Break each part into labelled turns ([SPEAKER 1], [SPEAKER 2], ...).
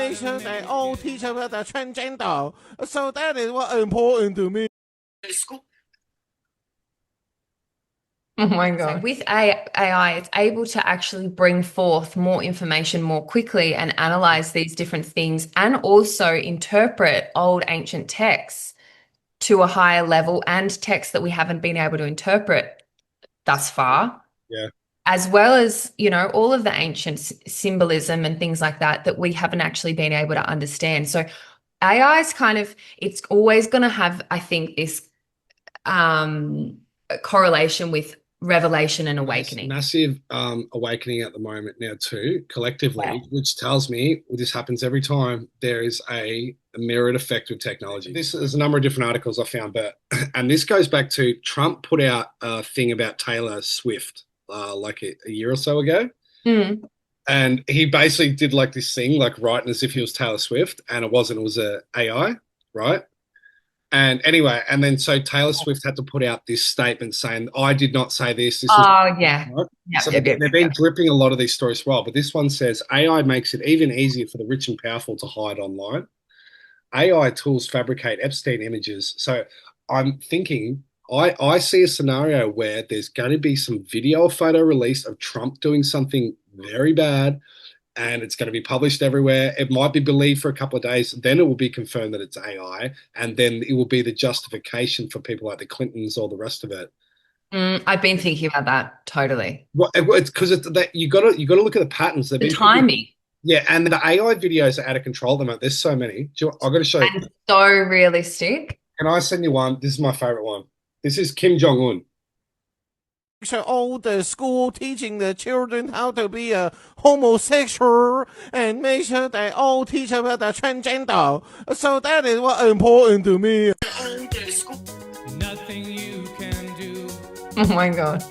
[SPEAKER 1] make sure they all teach about the transgender. So that is what important to me.
[SPEAKER 2] Oh my God. So with AI, it's able to actually bring forth more information more quickly and analyze these different things and also interpret old ancient texts to a higher level and texts that we haven't been able to interpret thus far.
[SPEAKER 3] Yeah.
[SPEAKER 2] As well as, you know, all of the ancient symbolism and things like that that we haven't actually been able to understand. So AI is kind of, it's always going to have, I think, this correlation with revelation and awakening.
[SPEAKER 3] Massive awakening at the moment now too, collectively, which tells me, well, this happens every time there is a mirrored effect with technology. There's a number of different articles I found, and this goes back to Trump put out a thing about Taylor Swift like a year or so ago. And he basically did like this thing, like writing as if he was Taylor Swift, and it wasn't, it was a AI, right? And anyway, and then so Taylor Swift had to put out this statement saying, I did not say this.
[SPEAKER 2] Yeah.
[SPEAKER 3] Right? So they've been dripping a lot of these stories as well. But this one says, AI makes it even easier for the rich and powerful to hide online. AI tools fabricate Epstein images. So I'm thinking, I see a scenario where there's going to be some video or photo released of Trump doing something very bad, and it's going to be published everywhere. It might be believed for a couple of days. Then it will be confirmed that it's AI, and then it will be the justification for people like the Clintons or the rest of it.
[SPEAKER 2] I've been thinking about that totally.
[SPEAKER 3] Well, it's because you got to look at the patterns.
[SPEAKER 2] The timing.
[SPEAKER 3] Yeah, and the AI videos are out of control at the moment. There's so many. I've got to show you.
[SPEAKER 2] And so realistic.
[SPEAKER 3] Can I send you one? This is my favorite one. This is Kim Jong-un.
[SPEAKER 1] So all the school teaching the children how to be a homosexual and make sure they all teach about the transgender. So that is what important to me.
[SPEAKER 4] Nothing you can do.
[SPEAKER 2] Oh my God.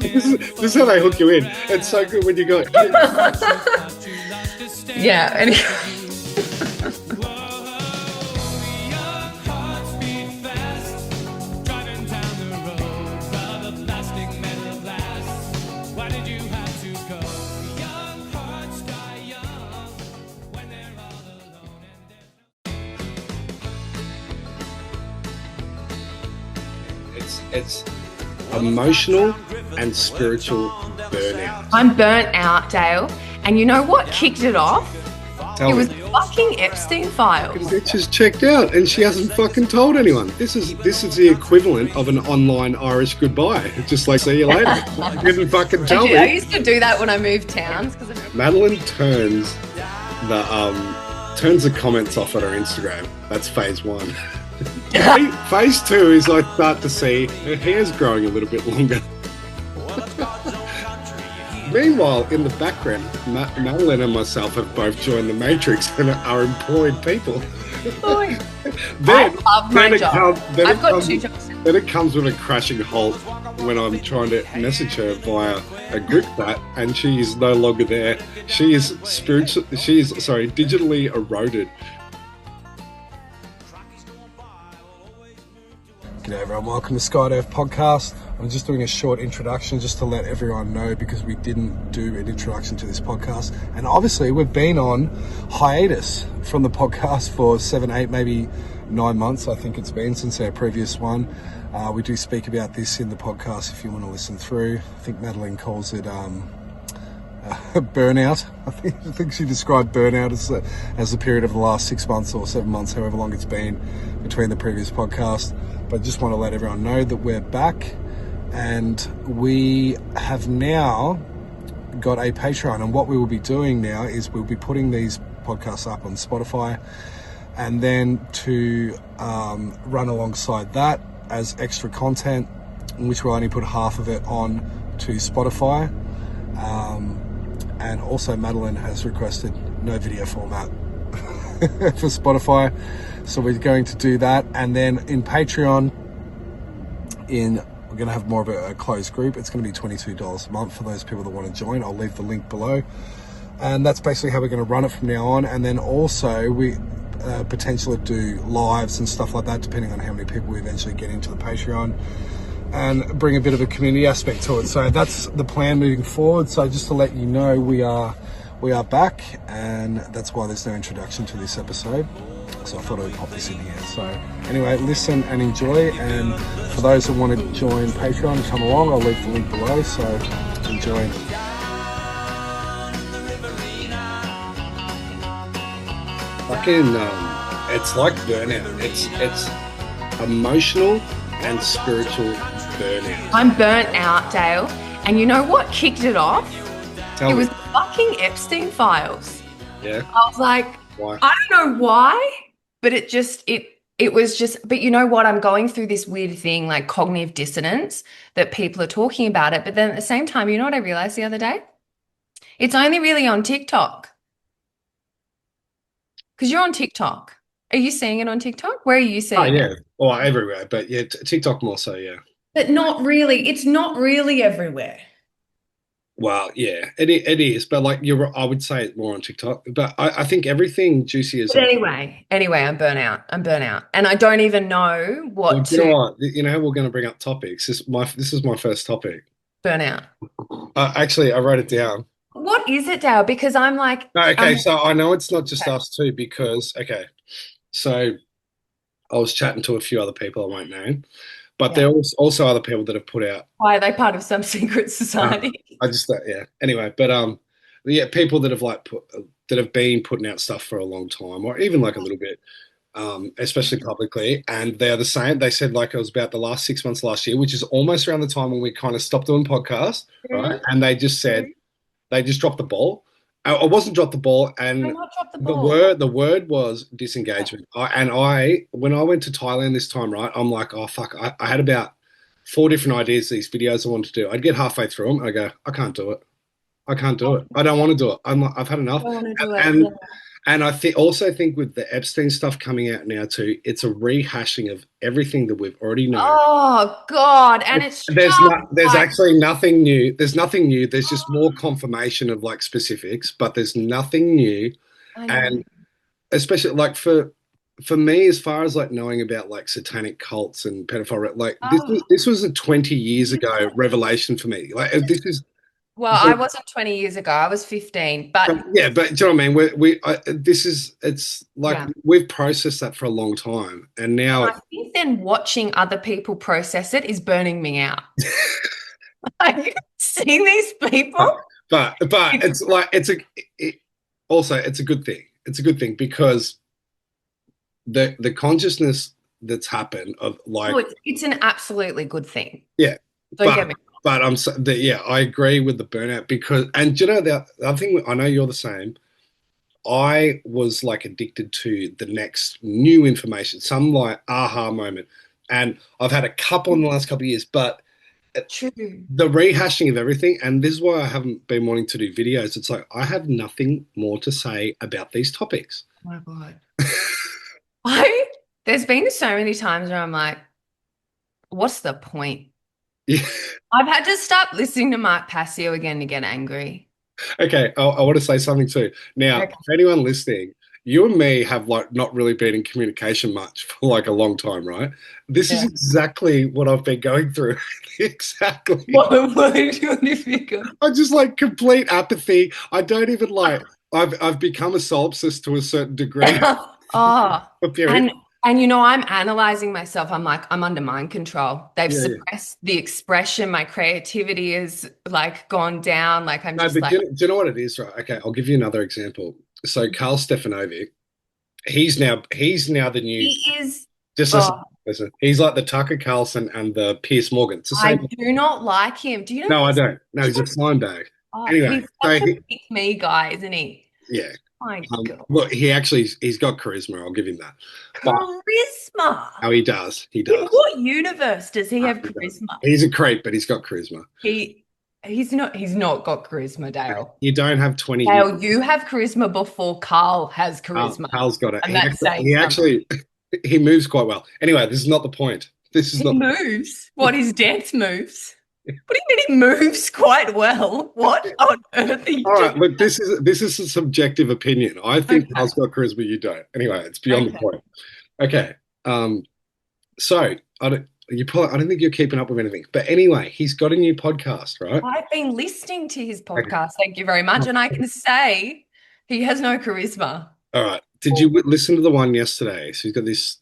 [SPEAKER 3] This is how they hook you in. It's so good when you go.
[SPEAKER 2] Yeah. Anyway.
[SPEAKER 3] It's emotional and spiritual burnout.
[SPEAKER 2] I'm burnt out, Dale. And you know what kicked it off? It was fucking Epstein files.
[SPEAKER 3] The bitch is checked out and she hasn't fucking told anyone. This is the equivalent of an online Irish goodbye. Just like, see you later. You didn't fucking tell me.
[SPEAKER 2] I used to do that when I moved towns.
[SPEAKER 3] Madeline turns the comments off at her Instagram. That's phase 1. Phase 2 is I start to see her hair's growing a little bit longer. Meanwhile, in the background, Madeline and myself have both joined the Matrix and are employed people.
[SPEAKER 2] I love my job. I've got 2 jobs.
[SPEAKER 3] Then it comes with a crashing halt when I'm trying to message her via a group chat, and she is no longer there. She is digitally eroded. G'day everyone, welcome to STE Podcast. I'm just doing a short introduction just to let everyone know, because we didn't do an introduction to this podcast. And obviously we've been on hiatus from the podcast for 7, 8, maybe 9 months, I think it's been, since our previous one. We do speak about this in the podcast if you want to listen through. I think Madeline calls it burnout. I think she described burnout as the period of the last 6 months or 7 months, however long it's been between the previous podcast. But I just want to let everyone know that we're back, and we have now got a Patreon. And what we will be doing now is we'll be putting these podcasts up on Spotify, and then to run alongside that as extra content, which we'll only put half of it on to Spotify. And also Madeline has requested no video format for Spotify. So we're going to do that. And then in Patreon, we're going to have more of a closed group. It's going to be $22 a month for those people that want to join. I'll leave the link below. And that's basically how we're going to run it from now on. And then also we potentially do lives and stuff like that, depending on how many people we eventually get into the Patreon, and bring a bit of a community aspect to it. So that's the plan moving forward. So just to let you know, we are we are back, and that's why there's no introduction to this episode. So I thought I would pop this in here. So anyway, listen and enjoy. And for those that want to join Patreon and come along, I'll leave the link below. So enjoy. Fucking, it's like burnout. It's emotional and spiritual burnout.
[SPEAKER 2] I'm burnt out, Dale. And you know what kicked it off?
[SPEAKER 3] Tell
[SPEAKER 2] it
[SPEAKER 3] me.
[SPEAKER 2] was the fucking Epstein files.
[SPEAKER 3] Yeah.
[SPEAKER 2] I was like,
[SPEAKER 3] Why?
[SPEAKER 2] I don't know why, but it was just, but you know what? I'm going through this weird thing like cognitive dissonance that people are talking about it. But then at the same time, you know what I realized the other day? It's only really on TikTok. Because you're on TikTok. Are you seeing it on TikTok? Where are you seeing
[SPEAKER 3] Oh, yeah.
[SPEAKER 2] it?
[SPEAKER 3] Well, everywhere. But yeah, TikTok more so, yeah.
[SPEAKER 2] But not really. It's not really everywhere.
[SPEAKER 3] Well, yeah, it is. But like I would say it's more on TikTok. But I think everything juicy is.
[SPEAKER 2] But anyway, I'm burnt out. And I don't even know what
[SPEAKER 3] Well,
[SPEAKER 2] to.
[SPEAKER 3] you know what? You know, we're going to bring up topics. This is my first topic.
[SPEAKER 2] Burn out.
[SPEAKER 3] Actually, I wrote it down.
[SPEAKER 2] What is it, Dale? Because I'm like.
[SPEAKER 3] No, okay, so I know it's not just us too, because so I was chatting to a few other people I won't name, but there are also other people that have put out.
[SPEAKER 2] Why are they part of some secret society?
[SPEAKER 3] I just yeah. Anyway, but yeah, people that have that have been putting out stuff for a long time, or even like a little bit, especially publicly, and they are the same. They said like it was about the last 6 months last year, which is almost around the time when we kind of stopped doing podcasts, right? And they just said they just dropped the ball. I wasn't dropped the ball, and the word was disengagement. When I went to Thailand this time, right, I'm like, oh fuck, I had about 4 different ideas, these videos I wanted to do. I'd get halfway through them, I go, I can't do it. I don't want to do it. I've had enough. And I also think with the Epstein stuff coming out now too, it's a rehashing of everything that we've already known.
[SPEAKER 2] Oh God! And
[SPEAKER 3] there's actually nothing new. There's nothing new. There's just more confirmation of like specifics, but there's nothing new. And especially like for me, as far as like knowing about like satanic cults and pedophile, like this was a 20 years ago revelation for me. Like this is.
[SPEAKER 2] Well, I wasn't 20 years ago. I was 15. But
[SPEAKER 3] yeah, but do you know what I mean? It's like we've processed that for a long time, and now
[SPEAKER 2] I think then watching other people process it is burning me out. Like seeing these people,
[SPEAKER 3] but it's like it's a good thing. It's a good thing because the consciousness that's happened of like
[SPEAKER 2] it's an absolutely good thing.
[SPEAKER 3] Yeah,
[SPEAKER 2] don't get me.
[SPEAKER 3] But I agree with the burnout because, and you know, the other thing, I know you're the same. I was like addicted to the next new information, some like aha moment. And I've had a couple in the last couple of years, but the rehashing of everything, and this is why I haven't been wanting to do videos. It's like, I have nothing more to say about these topics.
[SPEAKER 2] Oh my God. There's been so many times where I'm like, what's the point?
[SPEAKER 3] Yeah.
[SPEAKER 2] I've had to stop listening to Mark Passio again to get angry.
[SPEAKER 3] Okay, I want to say something too. Now, for anyone listening, you and me have like not really been in communication much for like a long time, right? This is exactly what I've been going through. Exactly.
[SPEAKER 2] What are you doing if you go?
[SPEAKER 3] I just like complete apathy. I don't even like. I've become a solipsist to a certain degree.
[SPEAKER 2] And you know, I'm analyzing myself. I'm like, I'm under mind control. They've suppressed the expression. My creativity is like gone down. Like I'm just like.
[SPEAKER 3] Do you know what it is, right? Okay, I'll give you another example. So Carl Stefanovic, he's now the new.
[SPEAKER 2] He is.
[SPEAKER 3] Just listen. He's like the Tucker Carlson and the Piers Morgan. It's the same.
[SPEAKER 2] I do not like him. Do you know?
[SPEAKER 3] No, I don't. No, he's a slime bag. Anyway,
[SPEAKER 2] he's such a pick me guy, isn't he?
[SPEAKER 3] Yeah.
[SPEAKER 2] My God.
[SPEAKER 3] Look, he's got charisma. I'll give him that.
[SPEAKER 2] Charisma.
[SPEAKER 3] Oh, he does. He
[SPEAKER 2] In
[SPEAKER 3] does.
[SPEAKER 2] what universe does he have charisma?
[SPEAKER 3] He's a creep, but he's got charisma.
[SPEAKER 2] He's not got charisma, Dale.
[SPEAKER 3] You don't have 20
[SPEAKER 2] Dale,
[SPEAKER 3] years.
[SPEAKER 2] you have charisma before Carl has charisma.
[SPEAKER 3] Carl's got it.
[SPEAKER 2] And
[SPEAKER 3] he actually moves quite well. Anyway, this is not the point.
[SPEAKER 2] He moves. What, his dance moves? What do you mean he moves quite well? What on earth are you doing?
[SPEAKER 3] Right, look, this is a subjective opinion. I think Carl's got charisma, you don't. Anyway, it's beyond the point. Okay. So I don't think you're keeping up with anything. But anyway, he's got a new podcast, right?
[SPEAKER 2] I've been listening to his podcast. Thank you very much. And I can say he has no charisma.
[SPEAKER 3] All right. Did you listen to the one yesterday? So he's got this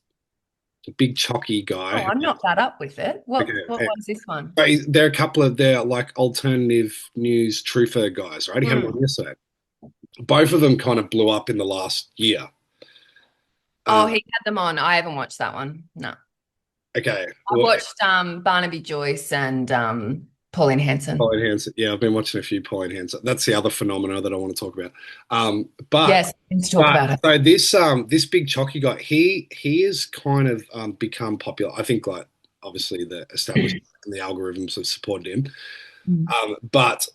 [SPEAKER 3] big chalky guy.
[SPEAKER 2] Oh, I'm not that up with it. What one's this one?
[SPEAKER 3] They're they're like alternative news truther guys, right? He had one yesterday. Both of them kind of blew up in the last year.
[SPEAKER 2] Oh, he had them on. I haven't watched that one. No.
[SPEAKER 3] Okay.
[SPEAKER 2] I watched Barnaby Joyce and Pauline Hanson.
[SPEAKER 3] Pauline Hanson. Yeah, I've been watching a few Pauline Hanson. That's the other phenomena that I want to talk about. But
[SPEAKER 2] yes, let's talk about it.
[SPEAKER 3] So this big chalky guy, he has kind of become popular. I think, like, obviously the establishment and the algorithms have supported him. But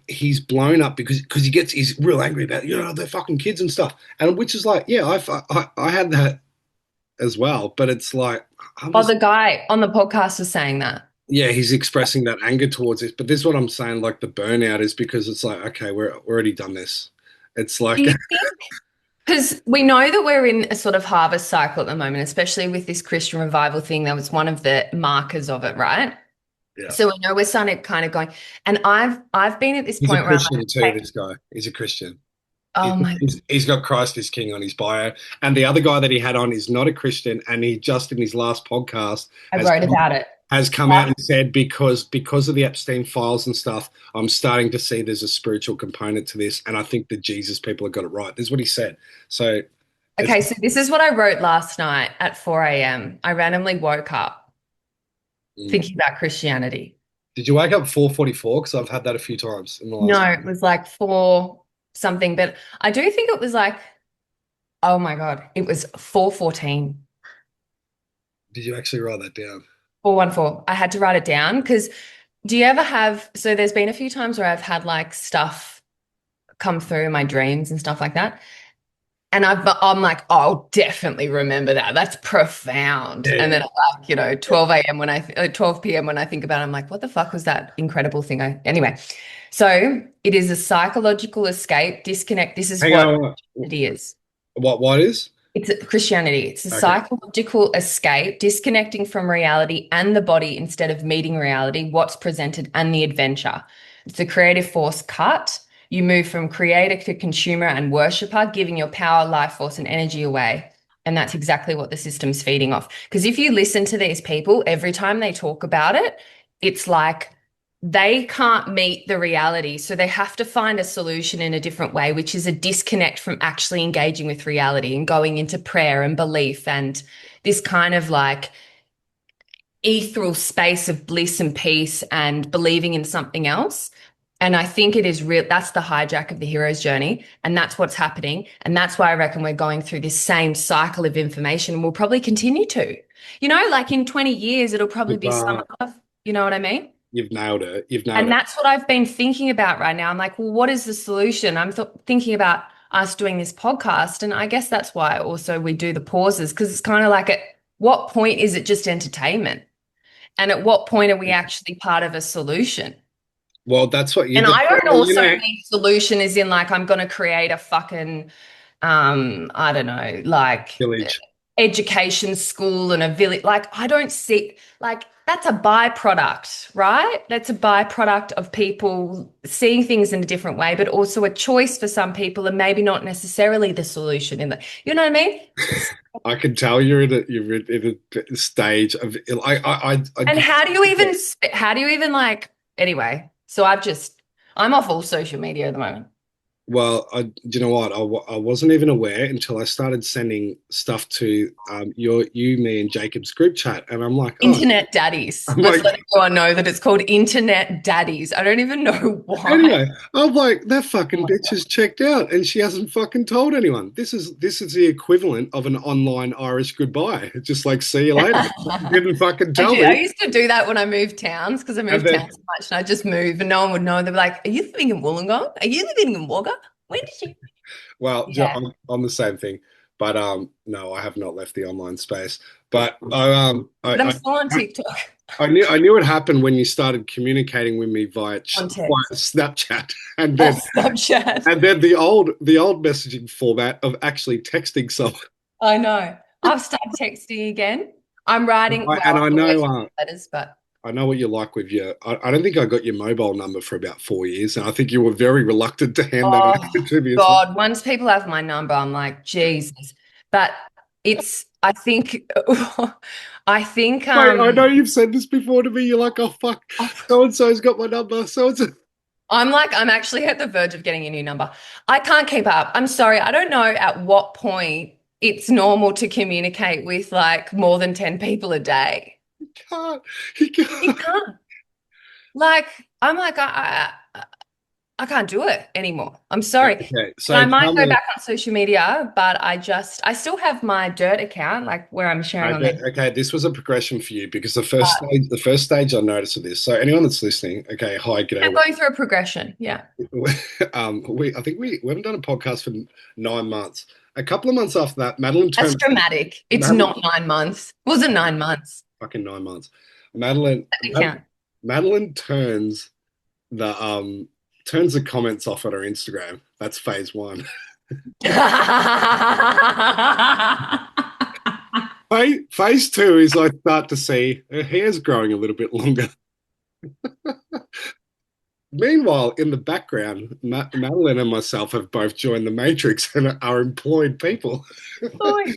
[SPEAKER 3] he's blown up because he's real angry about, they're fucking kids and stuff, and which is like, yeah, I had that as well, but it's like,
[SPEAKER 2] the guy on the podcast was saying that.
[SPEAKER 3] Yeah, he's expressing that anger towards it, but this is what I'm saying, like the burnout is because it's like, okay, we're already done this. It's like,
[SPEAKER 2] because we know that we're in a sort of harvest cycle at the moment, especially with this Christian revival thing. That was one of the markers of it, right?
[SPEAKER 3] Yeah.
[SPEAKER 2] So we know we're starting kind of going, and I've been at this point where
[SPEAKER 3] he's a Christian too. This guy, he's a Christian.
[SPEAKER 2] Oh
[SPEAKER 3] he's got Christ is King on his bio, and the other guy that he had on is not a Christian, and he just in his last podcast has come out and said because of the Epstein files and stuff, I'm starting to see there's a spiritual component to this, and I think the Jesus people have got it right. This is what he said. So
[SPEAKER 2] okay, so this is what I wrote last night at 4 a.m. I randomly woke up thinking about Christianity.
[SPEAKER 3] Did you wake up 4:44? Because I've had that a few times in the last.
[SPEAKER 2] No, it was like 4 something, but I do think it was like, oh my God, it was 4:14.
[SPEAKER 3] Did you actually write that down?
[SPEAKER 2] 4:14. I had to write it down because do you ever have, so there's been a few times where I've had like stuff come through in my dreams and stuff like that. And I'm like, oh, I'll definitely remember that. That's profound. Yeah. And then like, 12 a.m. 12 p.m. when I think about it, I'm like, what the fuck was that incredible thing? Anyway, so it is a psychological escape, disconnect. This is what Christianity is.
[SPEAKER 3] What is?
[SPEAKER 2] It's Christianity. It's a psychological escape, disconnecting from reality and the body instead of meeting reality, what's presented and the adventure. It's a creative force cut. You move from creator to consumer and worshiper, giving your power, life force, and energy away. And that's exactly what the system's feeding off. Because if you listen to these people, every time they talk about it, it's like they can't meet the reality. So they have to find a solution in a different way, which is a disconnect from actually engaging with reality and going into prayer and belief and this kind of like ethereal space of bliss and peace and believing in something else. And I think it is real. That's the hijack of the hero's journey. And that's what's happening. And that's why I reckon we're going through this same cycle of information. And we'll probably continue to, like in 20 years, it'll probably be some of, you know what I mean?
[SPEAKER 3] You've nailed it.
[SPEAKER 2] And that's what I've been thinking about right now. I'm like, well, what is the solution? I'm thinking about us doing this podcast. And I guess that's why also we do the pauses, because it's kind of like at what point is it just entertainment? And at what point are we actually part of a solution?
[SPEAKER 3] Well, that's what you.
[SPEAKER 2] And I don't also mean solution is in like I'm going to create a fucking, I don't know, like
[SPEAKER 3] village
[SPEAKER 2] education school and a village. Like I don't see like that's a byproduct, right? That's a byproduct of people seeing things in a different way, but also a choice for some people and maybe not necessarily the solution in the. You know what I mean?
[SPEAKER 3] I can tell you're in a stage of.
[SPEAKER 2] And how do you even like anyway? So I'm off all social media at the moment.
[SPEAKER 3] Well, do you know what? I wasn't even aware until I started sending stuff to me and Jacob's group chat, and I'm like,
[SPEAKER 2] Internet daddies. Let's let everyone know that it's called Internet daddies. I don't even know why.
[SPEAKER 3] Anyway, I'm like, that fucking bitch is checked out, and she hasn't fucking told anyone. This is the equivalent of an online Irish goodbye. It's just like, see you later. Didn't fucking tell me.
[SPEAKER 2] I used to do that when I moved towns because I moved towns so much, and I just move, and no one would know. They'd be like, "Are you living in Wollongong? Are you living in Wagga? When did you?"
[SPEAKER 3] Well, yeah. I'm the same thing, but no, I have not left the online space. But I'm
[SPEAKER 2] still on TikTok.
[SPEAKER 3] I knew it happened when you started communicating with me via Snapchat, and then
[SPEAKER 2] Snapchat,
[SPEAKER 3] and then the old messaging format of actually texting someone.
[SPEAKER 2] I know. I've started texting again. I'm writing.
[SPEAKER 3] And I know,
[SPEAKER 2] letters, but
[SPEAKER 3] I know what you're like with your. I don't think I got your mobile number for about 4 years, and I think you were very reluctant to hand that over to me.
[SPEAKER 2] God, once people have my number, I'm like, Jesus. But it's, I think, I think.
[SPEAKER 3] Wait, I know you've said this before to me. You're like, oh fuck, so and so's got my number. So and so.
[SPEAKER 2] I'm actually at the verge of getting a new number. I can't keep up. I'm sorry. I don't know at what point it's normal to communicate with like more than 10 people a day.
[SPEAKER 3] You can't. You can't.
[SPEAKER 2] Like, I'm like, I can't do it anymore. I'm sorry.
[SPEAKER 3] Okay, so
[SPEAKER 2] I might go back on social media, but I still have my Dirt account, like where I'm sharing on there.
[SPEAKER 3] Okay, this was a progression for you because the first stage I noticed of this. So anyone that's listening, okay, hi, g'day.
[SPEAKER 2] I'm going through a progression, yeah.
[SPEAKER 3] I think we haven't done a podcast for 9 months. A couple of months after that, Madeline turned.
[SPEAKER 2] That's dramatic. It's not 9 months. It wasn't 9 months.
[SPEAKER 3] Fucking 9 months. Madeline turns the comments off on her Instagram. That's phase 1. Phase 2 is I start to see her hair's growing a little bit longer. Meanwhile, in the background, Madeline and myself have both joined the Matrix and are employed people.
[SPEAKER 2] I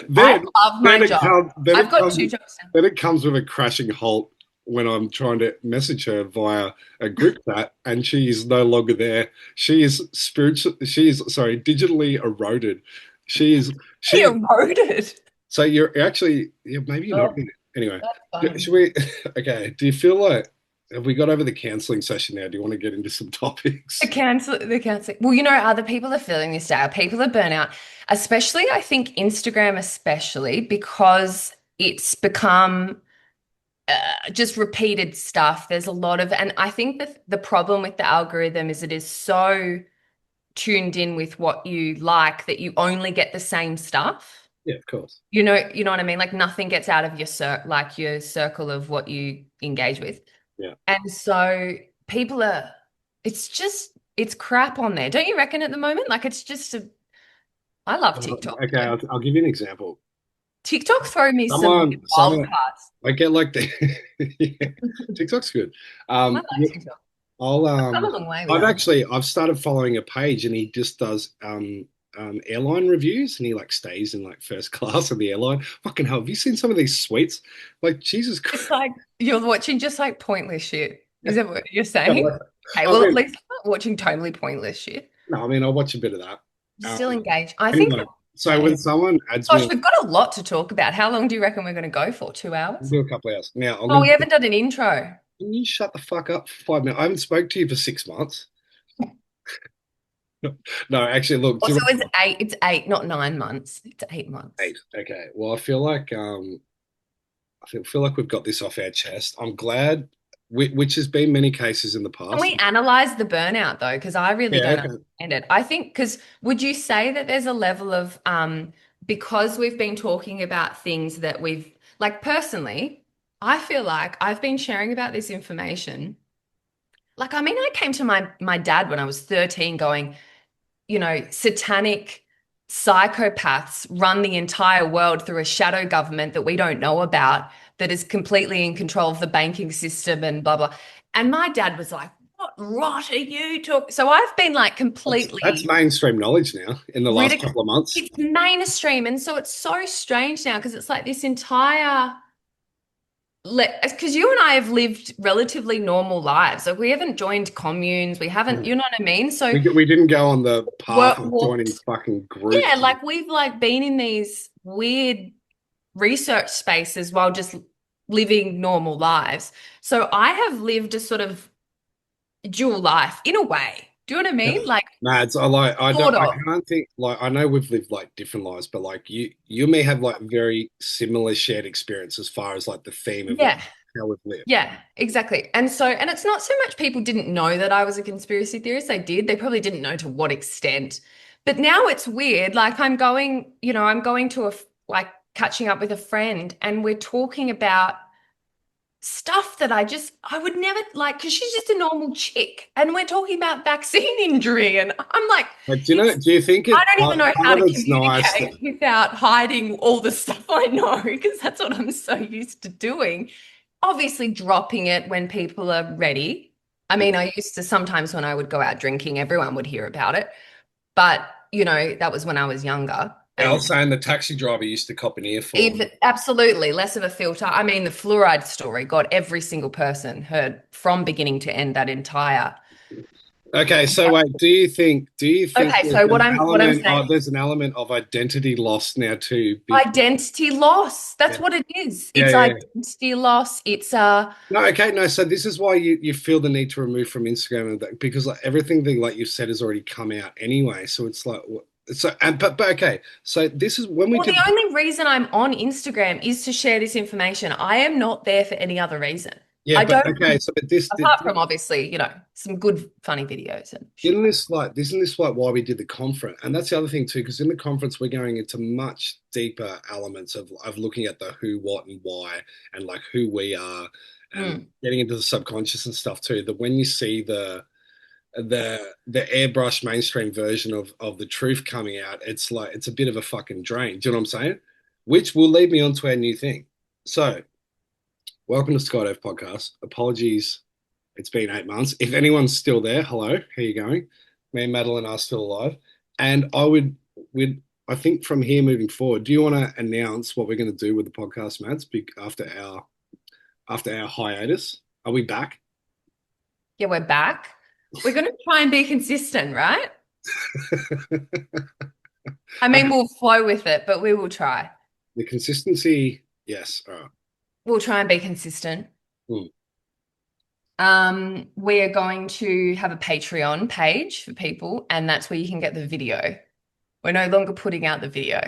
[SPEAKER 2] love my job. I've got 2 jobs now.
[SPEAKER 3] Then it comes with a crashing halt when I'm trying to message her via a group chat, and she is no longer there. She is digitally eroded. She
[SPEAKER 2] eroded.
[SPEAKER 3] So you're maybe you're not. Anyway, should we? Okay. Do you feel like? Have we got over the cancelling session now? Do you want to get into some topics?
[SPEAKER 2] The cancelling. Well, other people are feeling this now. People are burnt out, especially I think Instagram, especially because it's become just repeated stuff. There's a lot of, and I think the problem with the algorithm is it is so tuned in with what you like that you only get the same stuff.
[SPEAKER 3] Yeah, of course.
[SPEAKER 2] You know what I mean? Like nothing gets out of your circle of what you engage with.
[SPEAKER 3] Yeah.
[SPEAKER 2] And so people it's crap on there. Don't you reckon at the moment? Like it's just I love TikTok.
[SPEAKER 3] Okay, I'll give you an example.
[SPEAKER 2] TikTok throw me some wild cards.
[SPEAKER 3] I get like yeah, TikTok's good.
[SPEAKER 2] I like TikTok. I've come a long way with
[SPEAKER 3] I've started following a page and he just does airline reviews and he like stays in like first class of the airline. Fucking hell, have you seen some of these suites? Like Jesus Christ.
[SPEAKER 2] It's like you're watching just like pointless shit. Is that what you're saying? Okay, well, at least I'm not watching totally pointless shit.
[SPEAKER 3] No, I mean I'll watch a bit of that.
[SPEAKER 2] Still engaged. I think
[SPEAKER 3] so when someone adds
[SPEAKER 2] we've got a lot to talk about. How long do you reckon we're going to go for? 2 hours?
[SPEAKER 3] We'll do a couple of hours. Now
[SPEAKER 2] we haven't done an intro.
[SPEAKER 3] Can you shut the fuck up for 5 minutes? I haven't spoke to you for 6 months. No, actually, look.
[SPEAKER 2] So it's 8. It's 8, not 9 months. It's 8 months.
[SPEAKER 3] 8. Okay. Well, I feel like we've got this off our chest. I'm glad, which has been many cases in the past.
[SPEAKER 2] Can we analyze the burnout though? Because I really don't understand it. I think because would you say that there's a level of because we've been talking about things that we've like personally, I feel like I've been sharing about this information. Like, I mean, I came to my dad when I was 13 going, satanic psychopaths run the entire world through a shadow government that we don't know about that is completely in control of the banking system and blah, blah. And my dad was like, what rot are you talking? So I've been like completely.
[SPEAKER 3] That's mainstream knowledge now in the last couple of months.
[SPEAKER 2] It's mainstream. And so it's so strange now because it's like this entire. Because you and I have lived relatively normal lives. Like we haven't joined communes. We haven't, you know what I mean? So
[SPEAKER 3] we didn't go on the path of joining fucking groups.
[SPEAKER 2] Yeah, like we've like been in these weird research spaces while just living normal lives. So I have lived a sort of dual life in a way. Do you know what I mean? Like,
[SPEAKER 3] I can't think, like, I know we've lived like different lives, but like you may have like very similar shared experience as far as like the theme of how we've lived.
[SPEAKER 2] Yeah, exactly. And so, and it's not so much people didn't know that I was a conspiracy theorist. They did. They probably didn't know to what extent. But now it's weird. Like I'm going to catching up with a friend and we're talking about stuff that I would never like, because she's just a normal chick and we're talking about vaccine injury. And I'm like,
[SPEAKER 3] But do you think
[SPEAKER 2] I don't even know how to
[SPEAKER 3] it's nice
[SPEAKER 2] communicate without hiding all the stuff I know, because that's what I'm so used to doing. Obviously, dropping it when people are ready. I mean, I used to sometimes when I would go out drinking, everyone would hear about it. But, that was when I was younger.
[SPEAKER 3] I was saying the taxi driver used to cop an earful.
[SPEAKER 2] Absolutely, less of a filter. I mean, the fluoride story got every single person heard from beginning to end that entire.
[SPEAKER 3] Okay, so wait, do you think
[SPEAKER 2] Okay, so what I'm saying,
[SPEAKER 3] there's an element of identity loss now too?
[SPEAKER 2] Identity loss. That's what it is. It's identity loss. It's
[SPEAKER 3] No, okay, no. So this is why you feel the need to remove from Instagram and that, because like everything that like you've said has already come out anyway. So it's like but okay. So this is when we.
[SPEAKER 2] The only reason I'm on Instagram is to share this information. I am not there for any other reason.
[SPEAKER 3] Yeah, okay. So
[SPEAKER 2] apart from obviously, some good funny videos and shit.
[SPEAKER 3] Isn't this like why we did the conference? And that's the other thing too, because in the conference we're going into much deeper elements of looking at the who, what, and why, and like who we are, and getting into the subconscious and stuff too. That when you see the airbrush mainstream version of the truth coming out, it's like it's a bit of a fucking drain. Do you know what I'm saying? Which will lead me on to our new thing. So. Welcome to STE Podcast. Apologies, it's been 8 months. If anyone's still there, hello, how you going? Me and Madeline are still alive. And I think from here moving forward, do you want to announce what we're going to do with the podcast, Mads, after our hiatus? Are we back?
[SPEAKER 2] Yeah, we're back. We're going to try and be consistent, right? I mean, we'll flow with it, but we will try.
[SPEAKER 3] The consistency, yes. All right.
[SPEAKER 2] We'll try and be consistent. We are going to have a Patreon page for people, and that's where you can get the video. We're no longer putting out the video.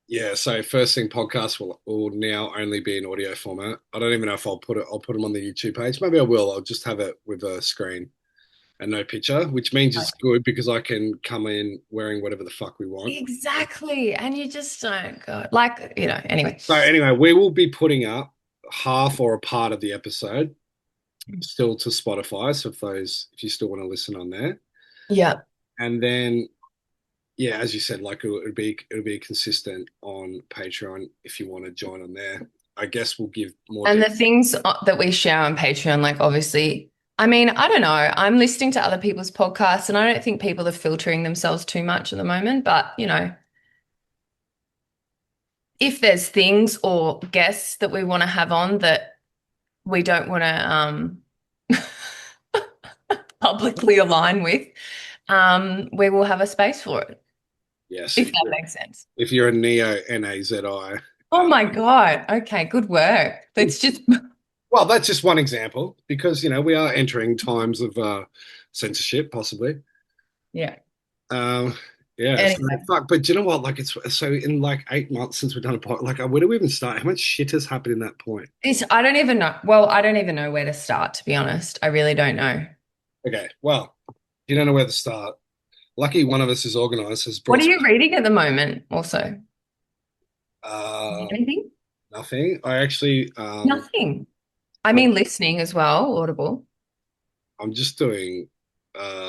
[SPEAKER 3] Yeah, so first thing, podcast will now only be in audio format. I don't even know if I'll put them on the YouTube page. Maybe I will. I'll just have it with a screen and no picture, which means it's good because I can come in wearing whatever the fuck we want.
[SPEAKER 2] Exactly. And you just don't go anyway.
[SPEAKER 3] So anyway, we will be putting up half or a part of the episode still to Spotify. So if you still want to listen on there.
[SPEAKER 2] Yeah.
[SPEAKER 3] And then, yeah, as you said, like it'll be consistent on Patreon if you want to join on there. I guess we'll give more.
[SPEAKER 2] And the things that we share on Patreon, like obviously, I mean, I don't know. I'm listening to other people's podcasts and I don't think people are filtering themselves too much at the moment. But, if there's things or guests that we want to have on that we don't want to publicly align with, we will have a space for it.
[SPEAKER 3] Yes.
[SPEAKER 2] If that makes sense.
[SPEAKER 3] If you're a neo-Nazi.
[SPEAKER 2] Oh, my God. Okay, good work. That's just...
[SPEAKER 3] Well, that's just one example because, we are entering times of censorship, possibly.
[SPEAKER 2] Yeah.
[SPEAKER 3] Yeah.
[SPEAKER 2] Anyway.
[SPEAKER 3] But you know what? Like, it's so in like 8 months since we've done a podcast, like, where do we even start? How much shit has happened in that point?
[SPEAKER 2] I don't even know. Well, I don't even know where to start, to be honest. I really don't know.
[SPEAKER 3] Okay. Well, you don't know where to start. Lucky one of us is organised.
[SPEAKER 2] What are you reading at the moment also? Anything?
[SPEAKER 3] Nothing. I actually...
[SPEAKER 2] Nothing. I mean, listening as well, Audible.
[SPEAKER 3] I'm just doing no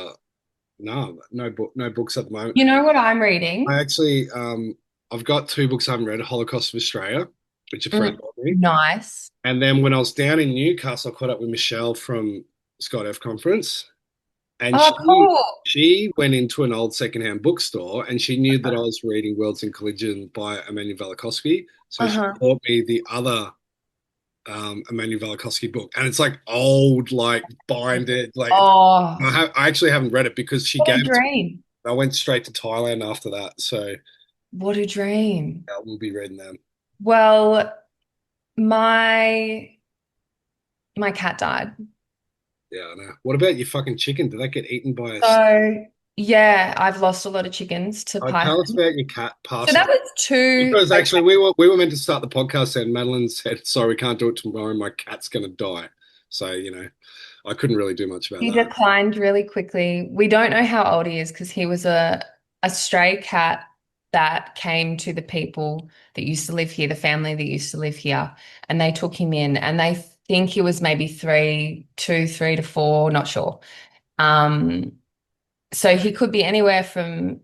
[SPEAKER 3] books at the moment.
[SPEAKER 2] You know what I'm reading?
[SPEAKER 3] I actually I've got 2 books I haven't read: Holocaust of Australia, which a friend bought me.
[SPEAKER 2] Nice.
[SPEAKER 3] And then when I was down in Newcastle, I caught up with Michelle from STE Conference. And
[SPEAKER 2] cool.
[SPEAKER 3] She went into an old secondhand bookstore and she knew that I was reading Worlds in Collision by Emmanuel Velikovsky. So she bought me the other Emmanuel Velikovsky book, and it's like old, like binded, like I actually haven't read it because she gave it to me. I went straight to Thailand after that, so
[SPEAKER 2] what a dream.
[SPEAKER 3] I will be reading them.
[SPEAKER 2] Well, my cat died.
[SPEAKER 3] Yeah, I know. What about your fucking chicken? Did that get eaten by a...
[SPEAKER 2] So yeah, I've lost a lot of chickens to python.
[SPEAKER 3] Tell us about your cat passing.
[SPEAKER 2] So that was 2.
[SPEAKER 3] Because actually we were meant to start the podcast and Madeline said, sorry, we can't do it tomorrow. My cat's going to die. So, I couldn't really do much about that.
[SPEAKER 2] He declined really quickly. We don't know how old he is because he was a stray cat that came to the people that used to live here, the family that used to live here, and they took him in and think he was maybe 3 to 4, not sure. So he could be anywhere from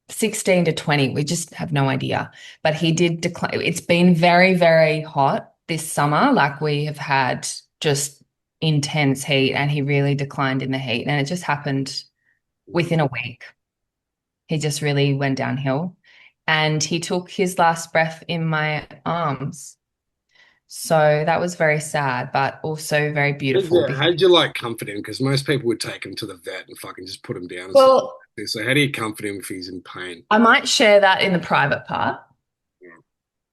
[SPEAKER 2] 16 to 20. We just have no idea. But he did decline. It's been very, very hot this summer. Like we have had just intense heat, and he really declined in the heat. And it just happened within a week. He just really went downhill, and he took his last breath in my arms. So that was very sad, but also very beautiful.
[SPEAKER 3] How did you like comfort him? Because most people would take him to the vet and fucking just put him down. And
[SPEAKER 2] Well,
[SPEAKER 3] so how do you comfort him if he's in pain?
[SPEAKER 2] I might share that in the private part.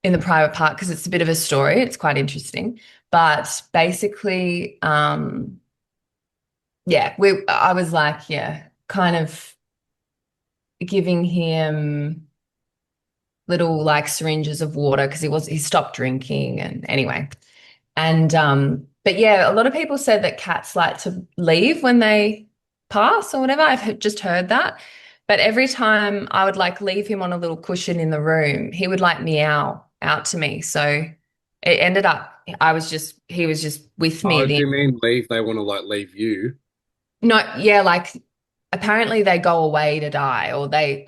[SPEAKER 2] Because it's a bit of a story. It's quite interesting. But basically, I was like, kind of giving him little like syringes of water because he stopped drinking, and anyway. And but yeah, a lot of people said that cats like to leave when they pass or whatever. I've just heard that. But every time I would like leave him on a little cushion in the room, he would like meow out to me. So it ended up he was just with me.
[SPEAKER 3] Oh, do you mean leave? They want to like leave you?
[SPEAKER 2] No, yeah, like apparently they go away to die, or they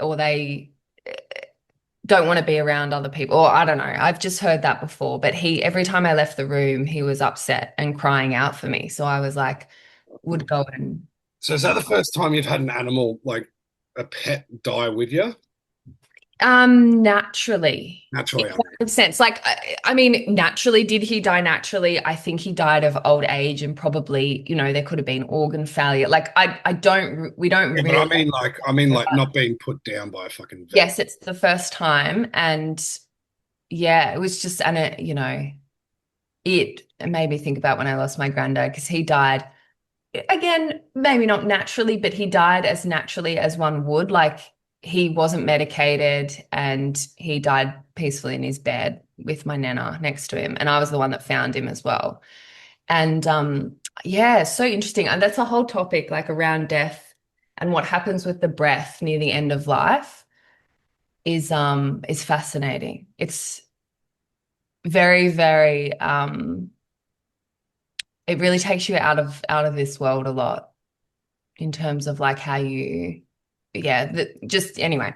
[SPEAKER 2] don't want to be around other people, or I don't know. I've just heard that before. But every time I left the room, he was upset and crying out for me. So I was like, would go and.
[SPEAKER 3] So is that the first time you've had an animal, like a pet, die with you?
[SPEAKER 2] Naturally.
[SPEAKER 3] Naturally,
[SPEAKER 2] In one sense. Like, I mean, naturally, did he die naturally? I think he died of old age, and probably, there could have been organ failure. Like, we don't really.
[SPEAKER 3] But I mean, like not being put down by a fucking vet.
[SPEAKER 2] Yes, it's the first time, and yeah, it was just, and it made me think about when I lost my granddad, because he died again, maybe not naturally, but he died as naturally as one would. Like, he wasn't medicated, and he died peacefully in his bed with my nana next to him. And I was the one that found him as well. And so interesting. And that's a whole topic, like around death and what happens with the breath near the end of life is fascinating. It's very, very it really takes you out of this world a lot in terms of like how you anyway.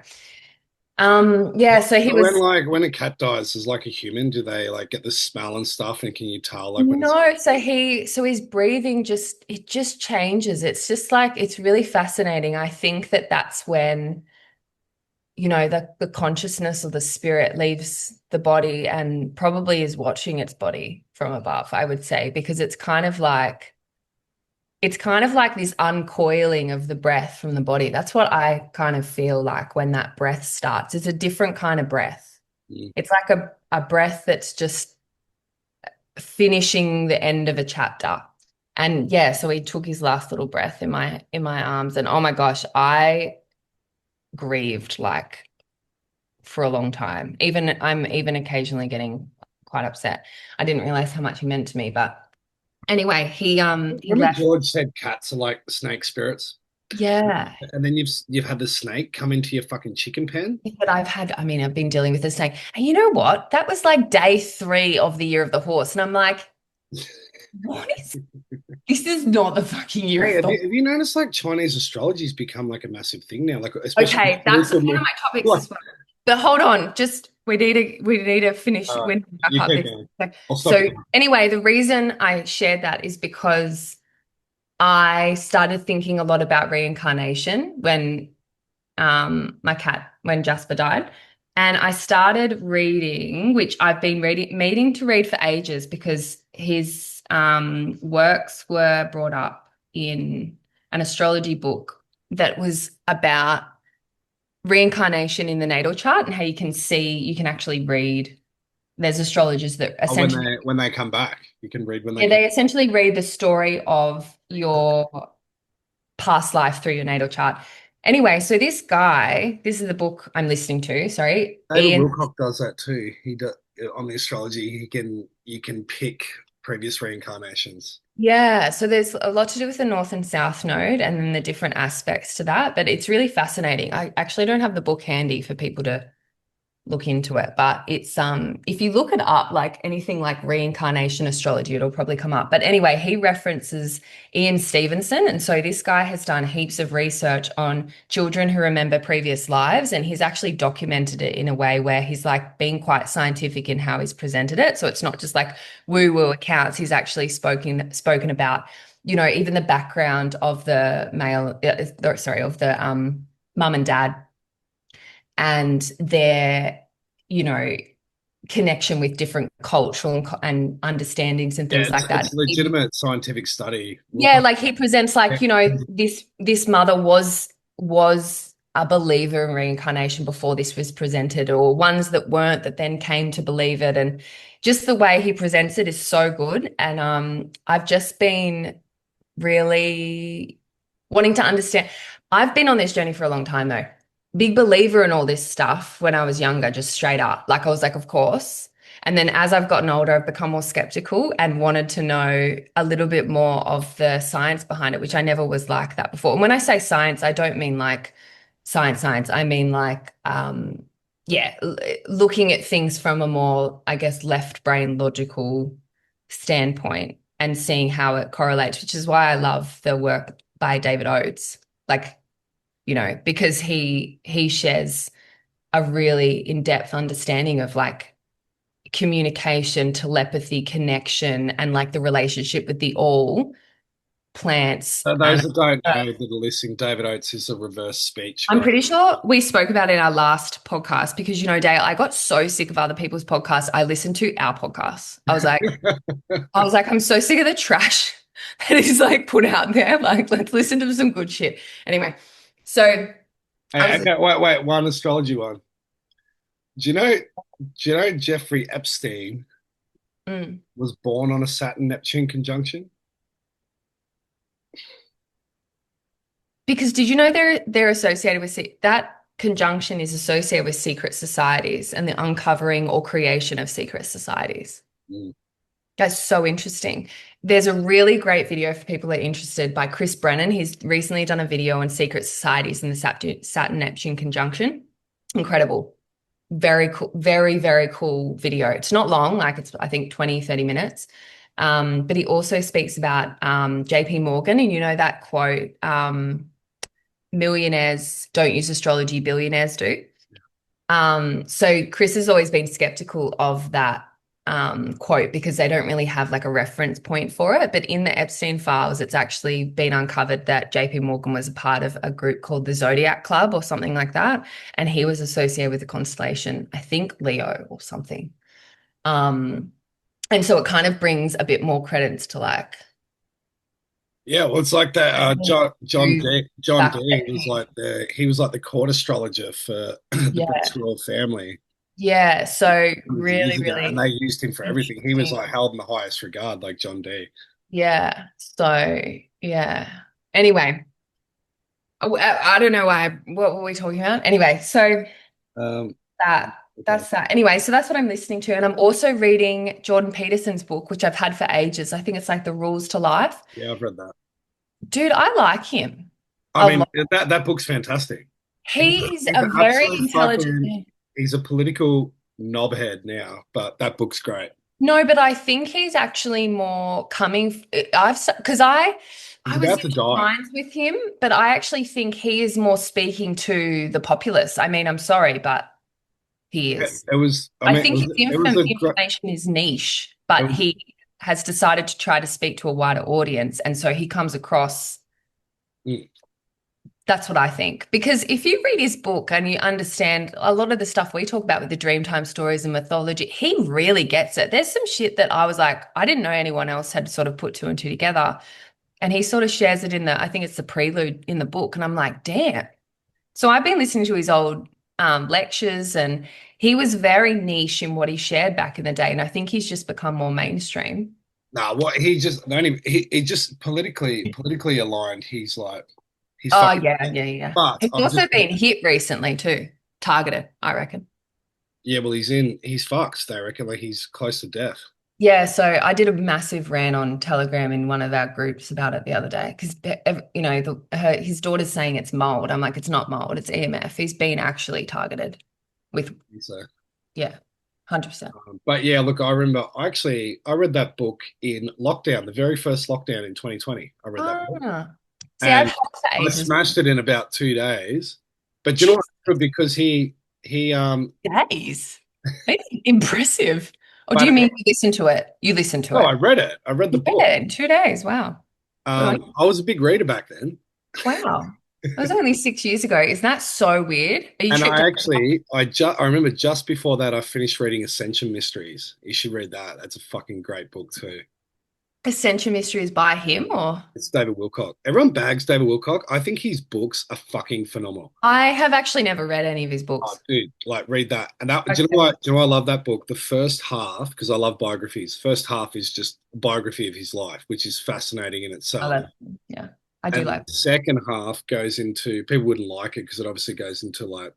[SPEAKER 2] So he was
[SPEAKER 3] when a cat dies, is like a human, do they like get the smell and stuff, and can you tell like when
[SPEAKER 2] no, so his breathing just changes. It's just like, it's really fascinating. I think that's when the consciousness or the spirit leaves the body and probably is watching its body from above, I would say, because it's kind of like this uncoiling of the breath from the body. That's what I kind of feel like when that breath starts. It's a different kind of breath. It's like a breath that's just finishing the end of a chapter. And so he took his last little breath in my arms, and oh my gosh, I grieved like for a long time. I'm even occasionally getting quite upset. I didn't realize how much he meant to me, but anyway, he left.
[SPEAKER 3] George said cats are like snake spirits.
[SPEAKER 2] Yeah.
[SPEAKER 3] And then you've had the snake come into your fucking chicken pen.
[SPEAKER 2] But I've been dealing with the snake. And you know what? That was like day 3 of the year of the horse. And I'm like, what is this? Is not the fucking year of the horse.
[SPEAKER 3] Have you noticed like Chinese astrology's become like a massive thing now? Like,
[SPEAKER 2] okay, that's one of my topics as well. But hold on, just we need to finish. So anyway, the reason I shared that is because I started thinking a lot about reincarnation when when Jasper died. And I started reading, which I've been meaning to read for ages, because his works were brought up in an astrology book that was about reincarnation in the natal chart and how you can actually read. There's astrologers that essentially
[SPEAKER 3] when they come back, you can read when
[SPEAKER 2] they essentially read the story of your past life through your natal chart. Anyway, so this is the book I'm listening to. Sorry,
[SPEAKER 3] David Wilcock does that too. He does on the astrology. You can pick previous reincarnations.
[SPEAKER 2] Yeah, so there's a lot to do with the North and South node and then the different aspects to that, but it's really fascinating. I actually don't have the book handy for people to look into it. But it's if you look it up, like anything like reincarnation astrology, it'll probably come up. But anyway, he references Ian Stevenson. And so this guy has done heaps of research on children who remember previous lives, and he's actually documented it in a way where he's like being quite scientific in how he's presented it. So it's not just like woo-woo accounts. He's actually spoken about, you know, even the background of the of the mum and dad and their, you know, connection with different cultural and understandings and things like that.
[SPEAKER 3] It's legitimate scientific study.
[SPEAKER 2] Yeah, like he presents like, you know, this mother was a believer in reincarnation before this was presented, or ones that weren't that then came to believe it. And just the way he presents it is so good. And I've just been really wanting to understand. I've been on this journey for a long time though. Big believer in all this stuff when I was younger, just straight up. Like I was like, of course. And then as I've gotten older, I've become more skeptical and wanted to know a little bit more of the science behind it, which I never was like that before. And when I say science, I don't mean like science. I mean like, looking at things from a more, I guess, left brain logical standpoint and seeing how it correlates, which is why I love the work by David Oates. Like, you know, because he shares a really in-depth understanding of like communication, telepathy, connection, and like the relationship with the all plants.
[SPEAKER 3] So those that don't know that are listening, David Oates is a reverse speech.
[SPEAKER 2] I'm pretty sure we spoke about it in our last podcast because, you know, Dale, I got so sick of other people's podcasts. I listened to our podcast. I was like, I'm so sick of the trash that is like put out there. Like, let's listen to some good shit. Anyway. So,
[SPEAKER 3] wait, one astrology one. Do you know Jeffrey Epstein was born on a Saturn-Neptune conjunction?
[SPEAKER 2] Because did you know they're associated with that conjunction is associated with secret societies and the uncovering or creation of secret societies. That's so interesting. There's a really great video for people that are interested by Chris Brennan. He's recently done a video on secret societies and the Saturn-Neptune conjunction. Incredible. Very cool, very, very cool video. It's not long, like it's, I think, 20, 30 minutes. But he also speaks about JP Morgan, and you know that quote, millionaires don't use astrology, billionaires do. So Chris has always been skeptical of that quote because they don't really have like a reference point for it. But in the Epstein files, it's actually been uncovered that JP Morgan was a part of a group called the Zodiac Club or something like that. And he was associated with the constellation, I think Leo or something. And so it kind of brings a bit more credence to like.
[SPEAKER 3] Yeah, well, it's like that. John Dee was like the court astrologer for the British royal family.
[SPEAKER 2] Yeah, so really,
[SPEAKER 3] and they used him for everything. He was like held in the highest regard, like John Dee.
[SPEAKER 2] Yeah. So yeah. Anyway, I don't know why. What were we talking about? Anyway, so that's that. Anyway, so that's what I'm listening to, and I'm also reading Jordan Peterson's book, which I've had for ages. I think it's like The Rules to Life.
[SPEAKER 3] Yeah, I've read that.
[SPEAKER 2] Dude, I like him.
[SPEAKER 3] I mean, that book's fantastic.
[SPEAKER 2] He's a very intelligent.
[SPEAKER 3] He's a political knobhead now, but that book's great.
[SPEAKER 2] No, but I think he's actually more coming. I was in lines with him, but I actually think he is more speaking to the populace. I mean, I'm sorry, but he is. I think his information is niche, but he has decided to try to speak to a wider audience, and so he comes across. That's what I think. Because if you read his book and you understand a lot of the stuff we talk about with the Dreamtime stories and mythology, he really gets it. There's some shit that I was like, I didn't know anyone else had sort of put two and two together. And he sort of shares it I think it's the prelude in the book. And I'm like, damn. So I've been listening to his old lectures, and he was very niche in what he shared back in the day. And I think he's just become more mainstream.
[SPEAKER 3] He just politically aligned. He's like,
[SPEAKER 2] yeah.
[SPEAKER 3] But
[SPEAKER 2] he's also been hit recently too, targeted, I reckon.
[SPEAKER 3] Yeah, well, he's fucked. They reckon like he's close to death.
[SPEAKER 2] Yeah, so I did a massive rant on Telegram in one of our groups about it the other day because, you know, his daughter's saying it's mold. I'm like, it's not mold, it's EMF. He's been actually targeted with.
[SPEAKER 3] So
[SPEAKER 2] Yeah, 100%.
[SPEAKER 3] But yeah, look, I remember I read that book in lockdown, the very first lockdown in 2020. I read that book,
[SPEAKER 2] See, I've
[SPEAKER 3] and
[SPEAKER 2] had for
[SPEAKER 3] I
[SPEAKER 2] ages.
[SPEAKER 3] smashed it in about 2 days. But you know what? Because he
[SPEAKER 2] Days. That's impressive. Or do
[SPEAKER 3] but
[SPEAKER 2] you mean you listen to it? You listen to
[SPEAKER 3] no,
[SPEAKER 2] it.
[SPEAKER 3] I read it. I read the
[SPEAKER 2] You
[SPEAKER 3] book.
[SPEAKER 2] read it in 2 days. Wow.
[SPEAKER 3] I was a big reader back then.
[SPEAKER 2] Wow. That was only 6 years ago. Isn't that so weird? Are you
[SPEAKER 3] And
[SPEAKER 2] tripped?
[SPEAKER 3] I remember just before that, I finished reading Ascension Mysteries. You should read that. That's a fucking great book too.
[SPEAKER 2] Ascension Mysteries by him, or
[SPEAKER 3] It's David Wilcock. Everyone bags David Wilcock. I think his books are fucking phenomenal.
[SPEAKER 2] I have actually never read any of his
[SPEAKER 3] Oh,
[SPEAKER 2] books.
[SPEAKER 3] dude, like read that. And that,
[SPEAKER 2] Okay.
[SPEAKER 3] do you know what? Do you know why I love that book? The first half, because I love biographies. First half is just a biography of his life, which is fascinating in
[SPEAKER 2] Oh,
[SPEAKER 3] itself.
[SPEAKER 2] yeah, I do
[SPEAKER 3] And
[SPEAKER 2] like.
[SPEAKER 3] the second half goes into, people wouldn't like it because it obviously goes into like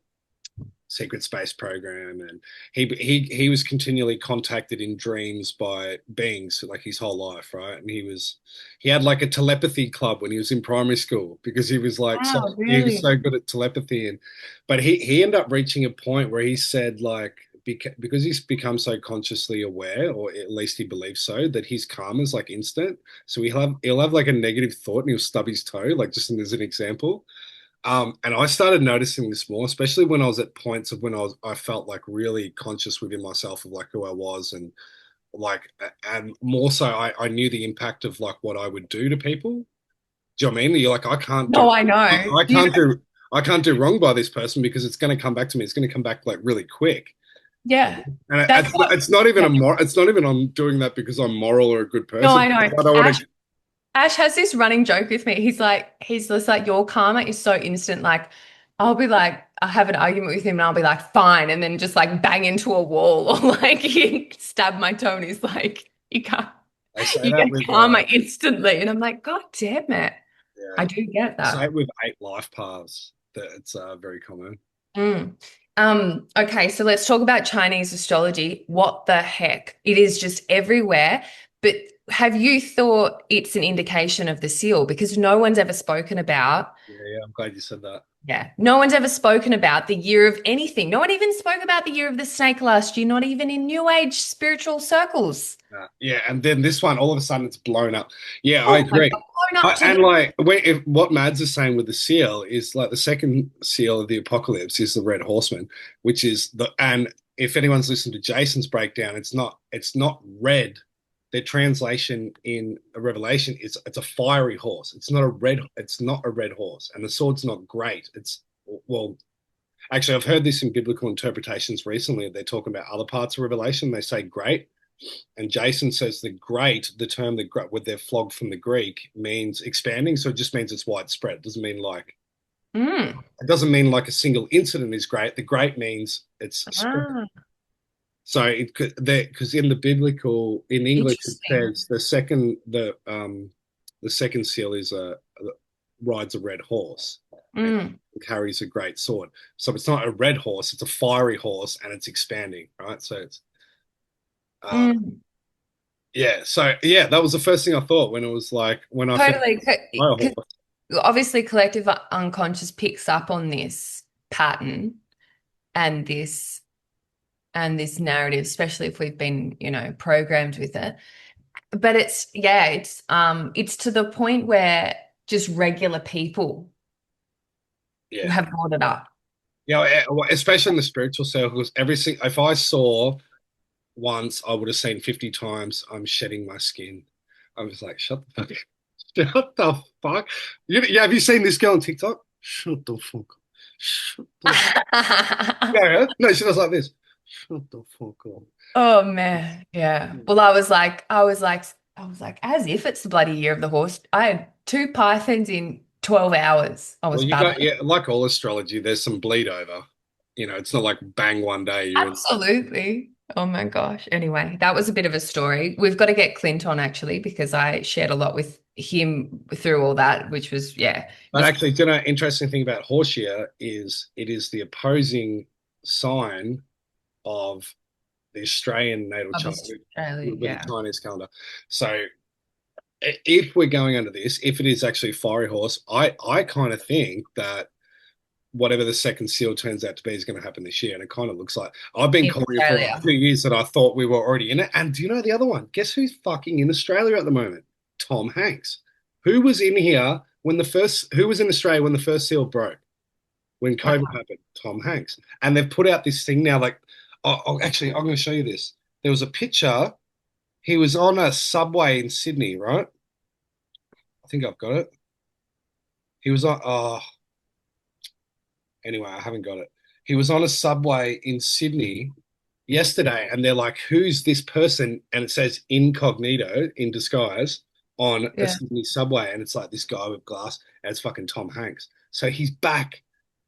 [SPEAKER 3] secret space program, and he was continually contacted in dreams by beings like his whole life, right? And he had like a telepathy club when he was in primary school because he was like
[SPEAKER 2] Wow,
[SPEAKER 3] he was
[SPEAKER 2] really?
[SPEAKER 3] so good at telepathy. And but he ended up reaching a point where he said like because he's become so consciously aware, or at least he believes so, that his karma is like instant. So he'll have like a negative thought and he'll stub his toe, like just as an example. And I started noticing this more, especially when I was at points of when I felt like really conscious within myself of like who I was, and like, and more so, I knew the impact of like what I would do to people. Do you know what I mean? You're like,
[SPEAKER 2] No, I know.
[SPEAKER 3] I can't do wrong by this person because it's going to come back to me. It's going to come back like really quick.
[SPEAKER 2] Yeah,
[SPEAKER 3] And
[SPEAKER 2] that's what.
[SPEAKER 3] it's not even
[SPEAKER 2] Yeah.
[SPEAKER 3] it's not even I'm doing that because I'm moral or a good
[SPEAKER 2] No,
[SPEAKER 3] person.
[SPEAKER 2] I know.
[SPEAKER 3] I don't want to.
[SPEAKER 2] Ash has this running joke with me. He's just like, your karma is so instant. Like, I'll be like, I have an argument with him and I'll be like, fine. And then just like bang into a wall or like he stab my toe and he's like,
[SPEAKER 3] I say
[SPEAKER 2] you
[SPEAKER 3] that
[SPEAKER 2] get
[SPEAKER 3] with
[SPEAKER 2] karma instantly. And I'm like, God damn it. I
[SPEAKER 3] yeah,
[SPEAKER 2] do get
[SPEAKER 3] say
[SPEAKER 2] that.
[SPEAKER 3] it with 8 life paths. That it's very common.
[SPEAKER 2] Mm. Okay, so let's talk about Chinese astrology. What the heck? It is just everywhere. But have you thought it's an indication of the seal? Because no one's ever spoken about,
[SPEAKER 3] Yeah, I'm glad you said that.
[SPEAKER 2] yeah, no one's ever spoken about the year of anything. No one even spoke about the year of the snake last year, not even in New Age spiritual circles.
[SPEAKER 3] Yeah, and then this one, all of a sudden, it's blown up. Yeah, I
[SPEAKER 2] Oh my
[SPEAKER 3] agree.
[SPEAKER 2] God, blown up to
[SPEAKER 3] And
[SPEAKER 2] the
[SPEAKER 3] like, what Mads is saying with the seal is like the second seal of the apocalypse is the red horseman, which is and if anyone's listened to Jason's breakdown, it's not red. Their translation in a Revelation is it's a fiery horse. It's not a red horse, and the sword's not great. It's well, actually, I've heard this in biblical interpretations recently. They're talking about other parts of Revelation. They say great. And Jason says the term the great, with their flogged from the Greek means expanding. So it just means it's widespread. It doesn't mean like a single incident is great. The great means it's spread.
[SPEAKER 2] Ah,
[SPEAKER 3] So because in the biblical, in English, it
[SPEAKER 2] interesting.
[SPEAKER 3] says the second seal rides a red horse and
[SPEAKER 2] Mm,
[SPEAKER 3] carries a great sword. So it's not a red horse, it's a fiery horse and it's expanding, right? So it's
[SPEAKER 2] mm.
[SPEAKER 3] yeah, so yeah, that was the first thing I thought when it was like when I finished
[SPEAKER 2] Totally.
[SPEAKER 3] my
[SPEAKER 2] 'Cause
[SPEAKER 3] horse.
[SPEAKER 2] obviously, collective unconscious picks up on this pattern and this narrative, especially if we've been, programmed with it. But it's to the point where just regular people
[SPEAKER 3] Yeah,
[SPEAKER 2] have brought it up.
[SPEAKER 3] especially in the spiritual circles, if I saw once, I would have seen 50 times. I'm shedding my skin. I was like, shut the fuck, shut the fuck. Yeah, have you seen this girl on TikTok? Shut the fuck. Up. Shut the. Yeah, no, she does like this. Shut the fuck up.
[SPEAKER 2] Oh man, yeah. Well, I was like, as if it's the bloody year of the horse. I had two pythons in 12 hours. I
[SPEAKER 3] Well,
[SPEAKER 2] was
[SPEAKER 3] you got
[SPEAKER 2] babbling.
[SPEAKER 3] yeah, like all astrology, there's some bleed over. It's not like bang one day you're in.
[SPEAKER 2] Absolutely. Oh my gosh. Anyway, that was a bit of a story. We've got to get Clint on actually because I shared a lot with him through all that, which was, yeah, it
[SPEAKER 3] But
[SPEAKER 2] was
[SPEAKER 3] actually, interesting thing about Horsia is it is the opposing sign of the Australian natal
[SPEAKER 2] of
[SPEAKER 3] chart
[SPEAKER 2] Australia.
[SPEAKER 3] with the
[SPEAKER 2] Yeah.
[SPEAKER 3] Chinese calendar. So if we're going under this, if it is actually fiery horse, I kind of think that whatever the second seal turns out to be is going to happen this year. And it kind of looks like I've been
[SPEAKER 2] In
[SPEAKER 3] calling it for
[SPEAKER 2] Australia.
[SPEAKER 3] like 2 years that I thought we were already in it. And do you know the other one? Guess who's fucking in Australia at the moment? Tom Hanks. Who was in here who was in Australia when the first seal broke? When COVID happened? Tom Hanks. And they've put out this thing now, like, actually, I'm going to show you this. There was a picture. He was on a subway in Sydney, right? I think I've got it. He was on, anyway, I haven't got it. He was on a subway in Sydney yesterday, and they're like, "Who's this person?" And it says incognito, in disguise, on a Sydney subway, and it's like this guy with glass, and it's fucking Tom Hanks. So he's back.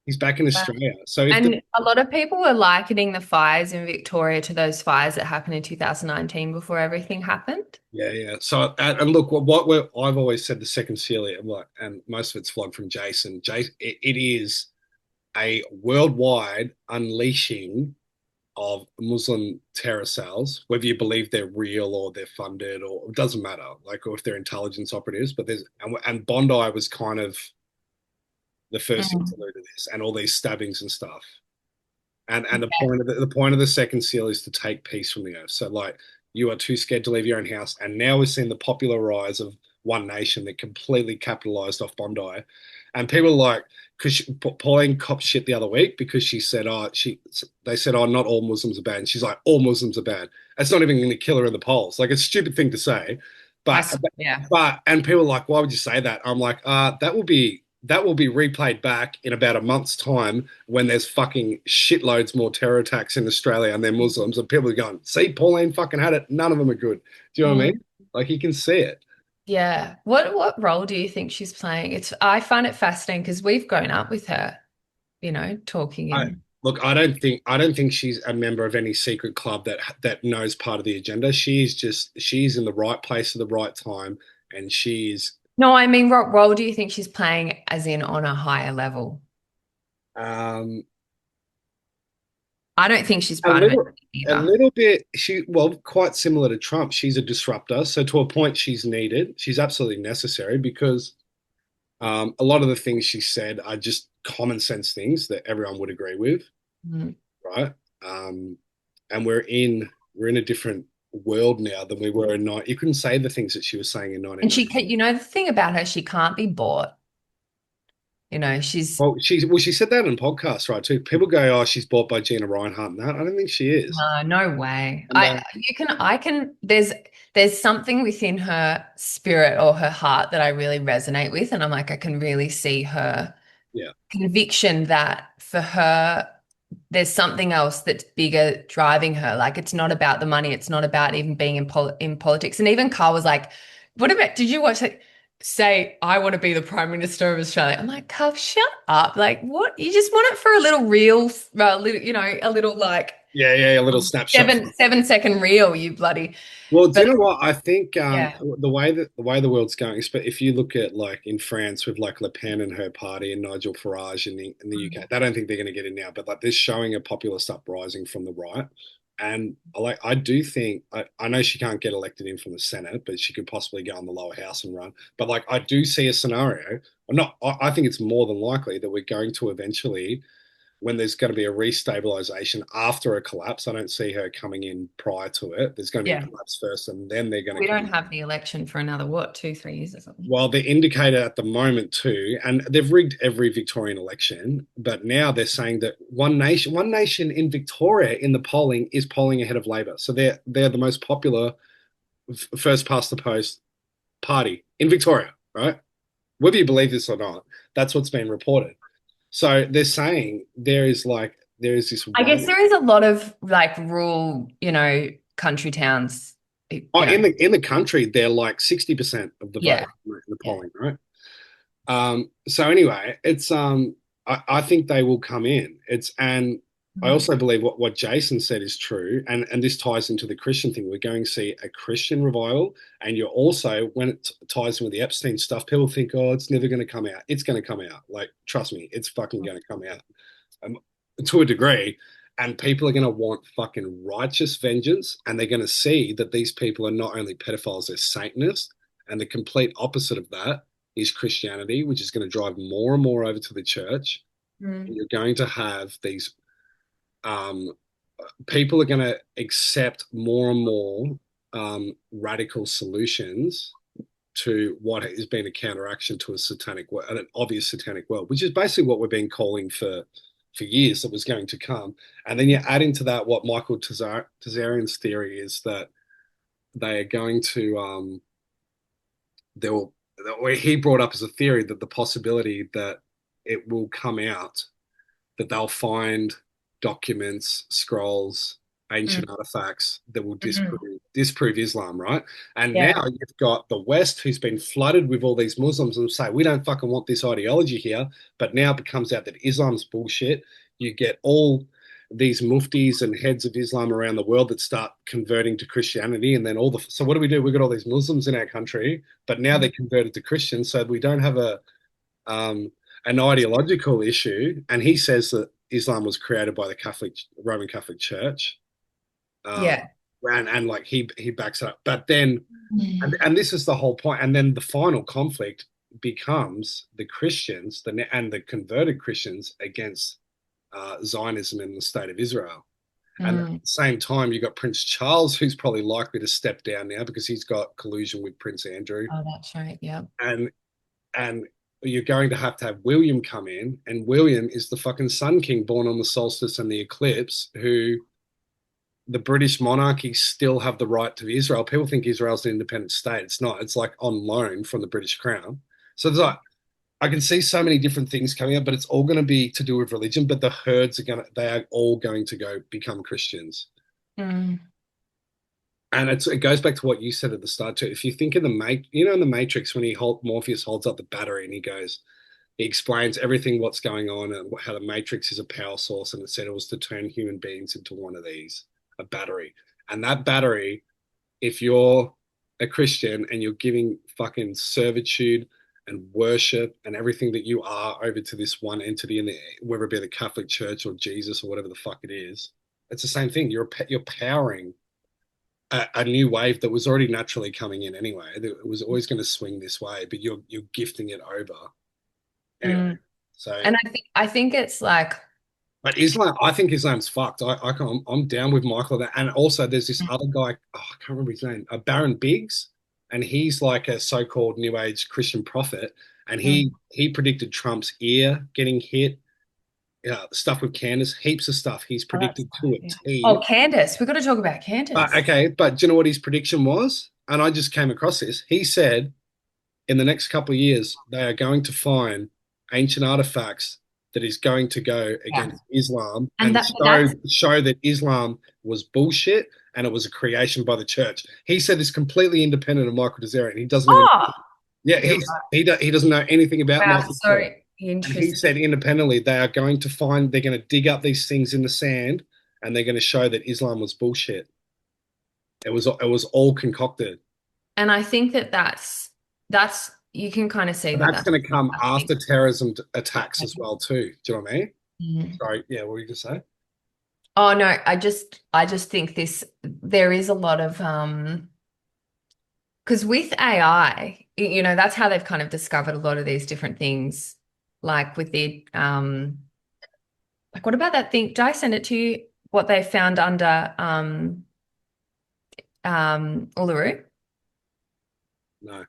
[SPEAKER 3] He's back in Australia. So
[SPEAKER 2] a lot of people were likening the fires in Victoria to those fires that happened in 2019 before everything happened.
[SPEAKER 3] Yeah. So and look, I've always said the second seal, and most of it's flogged from Jason. It is a worldwide unleashing of Muslim terror cells, whether you believe they're real or they're funded, or it doesn't matter, like, or if they're intelligence operatives. But and Bondi was kind of the first interlude of this, and all these stabbings and stuff. And the point of the second seal is to take peace from the earth. So, like, you are too scared to leave your own house. And now we're seeing the popular rise of One Nation that completely capitalized off Bondi. And people are like, because Pauline copped shit the other week because she said, they said, not all Muslims are bad. And she's like, all Muslims are bad. That's not even going to kill her in the polls. Like, it's a stupid thing to say. And people are like, why would you say that? I'm like, that will be replayed back in about a month's time when there's fucking shitloads more terror attacks in Australia and they're Muslims, and people are going, see, Pauline fucking had it. None of them are good. Do you know what I mean? Like, you can see it.
[SPEAKER 2] Yeah. What role do you think she's playing? I find it fascinating because we've grown up with her, talking.
[SPEAKER 3] Look, I don't think she's a member of any secret club that knows part of the agenda. She's in the right place at the right time, and she's.
[SPEAKER 2] No, I mean, what role do you think she's playing, as in on a higher level? I don't think she's part of it either.
[SPEAKER 3] A little bit. Quite similar to Trump. She's a disruptor. So to a point, she's needed. She's absolutely necessary because a lot of the things she said are just common sense things that everyone would agree with, right? And we're in a different world now than we were in You couldn't say the things that she was saying in 1990.
[SPEAKER 2] And the thing about her, she can't be bought. She's.
[SPEAKER 3] Well, she said that in podcasts, right? Too. People go, "Oh, she's bought by Gina Reinhart," and that. I don't think she is.
[SPEAKER 2] No way. There's something within her spirit or her heart that I really resonate with, and I'm like, I can really see her conviction that for her, there's something else that's bigger driving her. Like, it's not about the money. It's not about even being in politics. And even Carl was like, did you watch it? Say, I want to be the Prime Minister of Australia. I'm like, Carl, shut up. Like, what? You just want it for a little reel, a little like.
[SPEAKER 3] Yeah, a little snapshot.
[SPEAKER 2] 7-second reel, you bloody.
[SPEAKER 3] Well, do you know what? I think the way the world's going, if you look at, like, in France with, like, Le Pen and her party and Nigel Farage in the UK, they don't think they're going to get in now, but, like, they're showing a populist uprising from the right. And, like, I do think I know she can't get elected in from the Senate, but she could possibly go in the lower house and run. But, like, I do see a scenario. I think it's more than likely that we're going to eventually, when there's going to be a restabilization after a collapse. I don't see her coming in prior to it. There's going to be a collapse first, and then they're going to.
[SPEAKER 2] We don't have the election for another 2-3 years or something.
[SPEAKER 3] Well, the indicator at the moment too, and they've rigged every Victorian election, but now they're saying that One Nation in Victoria in the polling is polling ahead of Labor. So they're the most popular first past the post party in Victoria, right? Whether you believe this or not, that's what's been reported. So they're saying there is this.
[SPEAKER 2] I guess there is a lot of, like, rural, country towns.
[SPEAKER 3] In the country, they're like 60% of the vote in the polling, right? So anyway, it's I think they will come in. I also believe what Jason said is true, and this ties into the Christian thing. We're going to see a Christian revival, and you're also, when it ties in with the Epstein stuff, people think, oh, it's never going to come out. It's going to come out. Like, trust me, it's fucking going to come out to a degree, and people are going to want fucking righteous vengeance, and they're going to see that these people are not only pedophiles, they're Satanists, and the complete opposite of that is Christianity, which is going to drive more and more over to the church.
[SPEAKER 2] Mm.
[SPEAKER 3] You're going to have these people are going to accept more and more radical solutions to what has been a counteraction to a satanic, an obvious satanic world, which is basically what we've been calling for years that was going to come. And then you add into that what Michael Tazarian's theory is that they are going to they will. He brought up as a theory that the possibility that it will come out that they'll find documents, scrolls,
[SPEAKER 2] Mm.
[SPEAKER 3] ancient artifacts that will
[SPEAKER 2] Mhm.
[SPEAKER 3] disprove Islam, right? And now
[SPEAKER 2] Yeah.
[SPEAKER 3] you've got the West who's been flooded with all these Muslims and say, we don't fucking want this ideology here. But now it comes out that Islam's bullshit. You get all these muftis and heads of Islam around the world that start converting to Christianity. And then so what do? We've got all these Muslims in our country, but now they're converted to Christians. So we don't have um, an ideological issue. And he says that Islam was created by the Roman Catholic Church.
[SPEAKER 2] Yeah.
[SPEAKER 3] And like he backs it up. But then,
[SPEAKER 2] Mm.
[SPEAKER 3] and this is the whole point. And then the final conflict becomes the Christians and the converted Christians against Zionism in the state of Israel. And at the same time, you've got Prince Charles, who's probably likely to step down now because he's got collusion with Prince Andrew.
[SPEAKER 2] Oh, that's right. Yeah.
[SPEAKER 3] And you're going to have William come in, and William is the fucking Sun King born on the solstice and the eclipse, who the British monarchy still have the right to Israel. People think Israel's an independent state. It's not. It's like on loan from the British Crown. So there's like, I can see so many different things coming up, but it's all going to be to do with religion. But the herds they are all going to go become Christians.
[SPEAKER 2] Mm.
[SPEAKER 3] And it goes back to what you said at the start too. If you think in in the Matrix when Morpheus holds up the battery and he explains everything what's going on and how the Matrix is a power source, and it said it was to turn human beings into one of these, a battery. And that battery, if you're a Christian and you're giving fucking servitude and worship and everything that you are over to this one entity, whether it be the Catholic Church or Jesus or whatever the fuck it is, it's the same thing. You're powering a new wave that was already naturally coming in anyway. It was always going to swing this way, but you're gifting it over anyway.
[SPEAKER 2] Mm.
[SPEAKER 3] So,
[SPEAKER 2] And I think it's like,
[SPEAKER 3] but Islam, I think Islam's fucked. I'm down with Michael on that. And also, there's this other guy. Oh, I can't remember his name. Baron Biggs, and he's like a so-called New Age Christian prophet. And he predicted Trump's ear getting hit. Stuff with Candace, heaps of stuff. He's predicted to a T.
[SPEAKER 2] Oh, Candace. We've got to talk about Candace.
[SPEAKER 3] Okay, but do you know what his prediction was? And I just came across this. He said in the next couple of years, they are going to find ancient artifacts that is going to go against Islam and show that Islam was bullshit and it was a creation by the church. He said this completely independent of Michael Tazarian. He doesn't he doesn't know anything about Michael.
[SPEAKER 2] So interesting.
[SPEAKER 3] And he said independently they're going to dig up these things in the sand and they're going to show that Islam was bullshit. It was all concocted.
[SPEAKER 2] And I think that's you can kind of see
[SPEAKER 3] that's going to come after terrorism attacks as well too. Do you know what I mean?
[SPEAKER 2] Mm-hmm.
[SPEAKER 3] Sorry, yeah, what were you going to say?
[SPEAKER 2] Oh no, I just think there is a lot of because with AI, that's how they've kind of discovered a lot of these different things, like with the like what about that thing? Did I send it to you? What they found under Uluru?
[SPEAKER 3] No.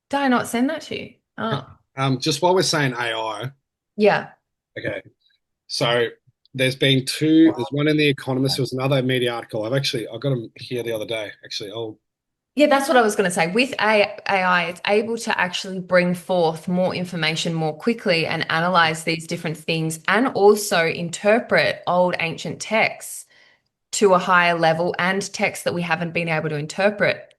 [SPEAKER 2] Did I not send that to you? Oh.
[SPEAKER 3] Just while we're saying AI.
[SPEAKER 2] Yeah.
[SPEAKER 3] Okay. So there's one in The Economist. There was another media article. I got them here the other day. Actually,
[SPEAKER 2] yeah, that's what I was going to say. With AI, it's able to actually bring forth more information more quickly and analyze these different things and also interpret old ancient texts to a higher level and texts that we haven't been able to interpret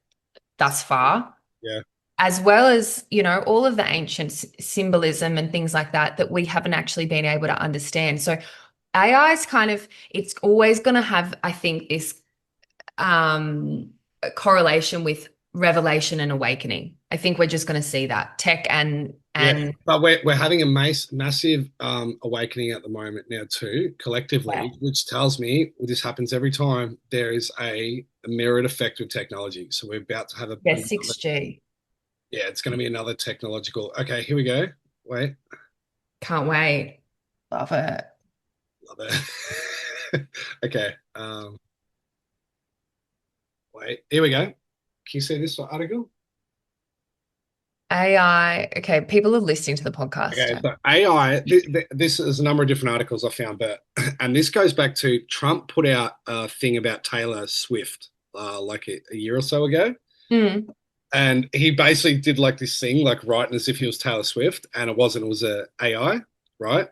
[SPEAKER 2] thus far.
[SPEAKER 3] Yeah.
[SPEAKER 2] As well as, all of the ancient symbolism and things like that we haven't actually been able to understand. So AI is it's always going to have, I think, this correlation with revelation and awakening. I think we're just going to see that tech and
[SPEAKER 3] yeah, but we're having a massive awakening at the moment now too, collectively, which tells me this happens every time there is a mirrored effect with technology. So we're about to have
[SPEAKER 2] 6G.
[SPEAKER 3] Yeah, it's going to be another technological. Okay, here we go. Wait.
[SPEAKER 2] Can't wait. Love it.
[SPEAKER 3] Love it. Okay. Wait, here we go. Can you see this article?
[SPEAKER 2] AI. Okay, people are listening to the podcast.
[SPEAKER 3] Okay, so AI, this is a number of different articles I found, and this goes back to Trump put out a thing about Taylor Swift like a year or so ago.
[SPEAKER 2] Mm.
[SPEAKER 3] And he basically did like this thing, like writing as if he was Taylor Swift, and it wasn't, it was a AI, right?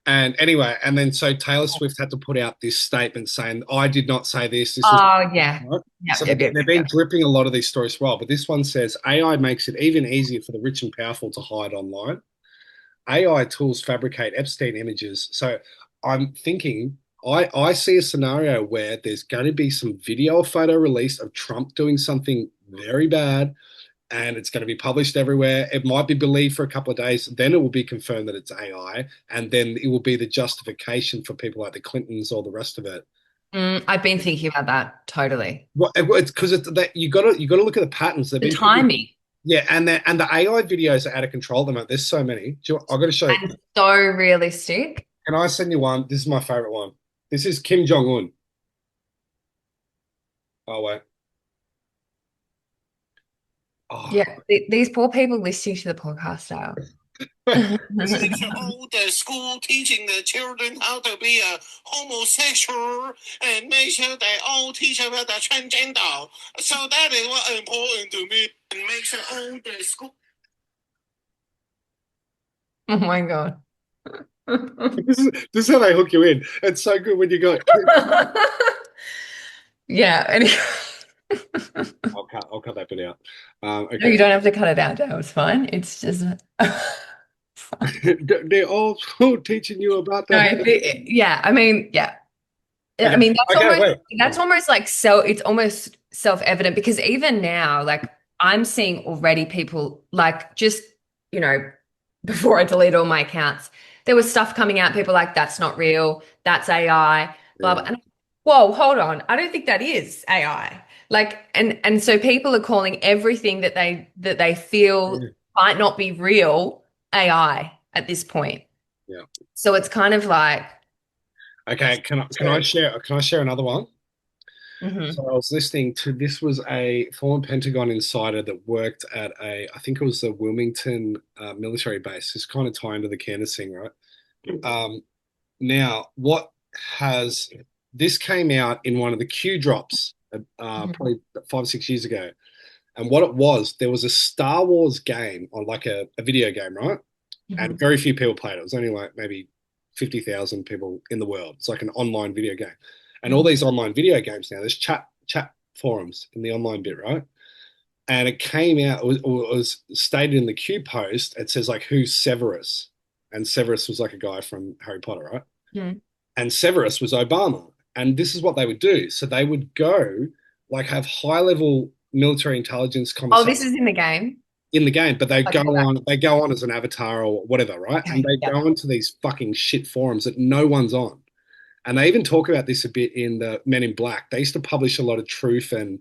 [SPEAKER 3] And anyway, and then so Taylor Swift had to put out this statement saying, I did not say this. This was
[SPEAKER 2] Yeah.
[SPEAKER 3] right?
[SPEAKER 2] Yep,
[SPEAKER 3] So
[SPEAKER 2] yep,
[SPEAKER 3] they've
[SPEAKER 2] yep,
[SPEAKER 3] been
[SPEAKER 2] yep.
[SPEAKER 3] dripping a lot of these stories well, but this one says AI makes it even easier for the rich and powerful to hide online. AI tools fabricate Epstein images. So I'm thinking, I see a scenario where there's going to be some video or photo released of Trump doing something very bad, and it's going to be published everywhere. It might be believed for a couple of days. Then it will be confirmed that it's AI, and then it will be the justification for people like the Clintons or the rest of it.
[SPEAKER 2] I've been thinking about that totally.
[SPEAKER 3] Well, it's because you got to look at the patterns. They've
[SPEAKER 2] The
[SPEAKER 3] been
[SPEAKER 2] timing.
[SPEAKER 3] yeah, and the AI videos are out of control at the moment. There's so many. I've got to show you.
[SPEAKER 2] And so realistic.
[SPEAKER 3] Can I send you one? This is my favorite one. This is Kim Jong Un. Oh wait. Oh.
[SPEAKER 2] Yeah, these poor people listening to the podcast now.
[SPEAKER 1] It's your old school teaching the children how to be a homosexual and make sure they all teach about the transgender. So that is what important to me. And make sure all the school.
[SPEAKER 2] Oh my God.
[SPEAKER 3] This is how they hook you in. It's so good when you go.
[SPEAKER 2] Yeah. Anyway.
[SPEAKER 3] I'll cut that bit out. Okay.
[SPEAKER 2] No, you don't have to cut it out, Dale. It's fine. It's just
[SPEAKER 3] They're all teaching you about that.
[SPEAKER 2] no, yeah. I mean, yeah.
[SPEAKER 3] Okay.
[SPEAKER 2] I mean,
[SPEAKER 3] Okay,
[SPEAKER 2] that's almost like it's almost self-evident because even now, like I'm seeing already people like just, before I delete all my accounts, there was stuff coming out, people like, that's not real, that's AI, blah, blah. And whoa, hold on. I don't think that is AI. Like, and so people are calling everything that they feel might not be real AI at this point.
[SPEAKER 3] Yeah.
[SPEAKER 2] So it's kind of like.
[SPEAKER 3] Okay, can I share another one?
[SPEAKER 2] Mm-hmm.
[SPEAKER 3] So I was listening to, this was a former Pentagon insider that worked at I think it was the Wilmington military base. It's kind of tie into the Candace thing, right? Now, this came out in one of the Q drops probably 5 or 6 years ago. And what it was, there was a Star Wars game on like a video game, right? And very few people played it. It was only like maybe 50,000 people in the world. It's like an online video game. And all these online video games now, there's chat forums in the online bit, right? And it came out, it was stated in the Q post, it says like, who's Severus? And Severus was like a guy from Harry Potter, right?
[SPEAKER 2] Mm.
[SPEAKER 3] And Severus was Obama. And this is what they would do. So they would go, like, have high-level military intelligence conversations.
[SPEAKER 2] Oh, this is in the game?
[SPEAKER 3] In the game, but they go on as an avatar or whatever, right? Okay, and they go onto these fucking shit forums that no one's on. And they even talk about this a bit in the Men in Black. They used to publish a lot of truth and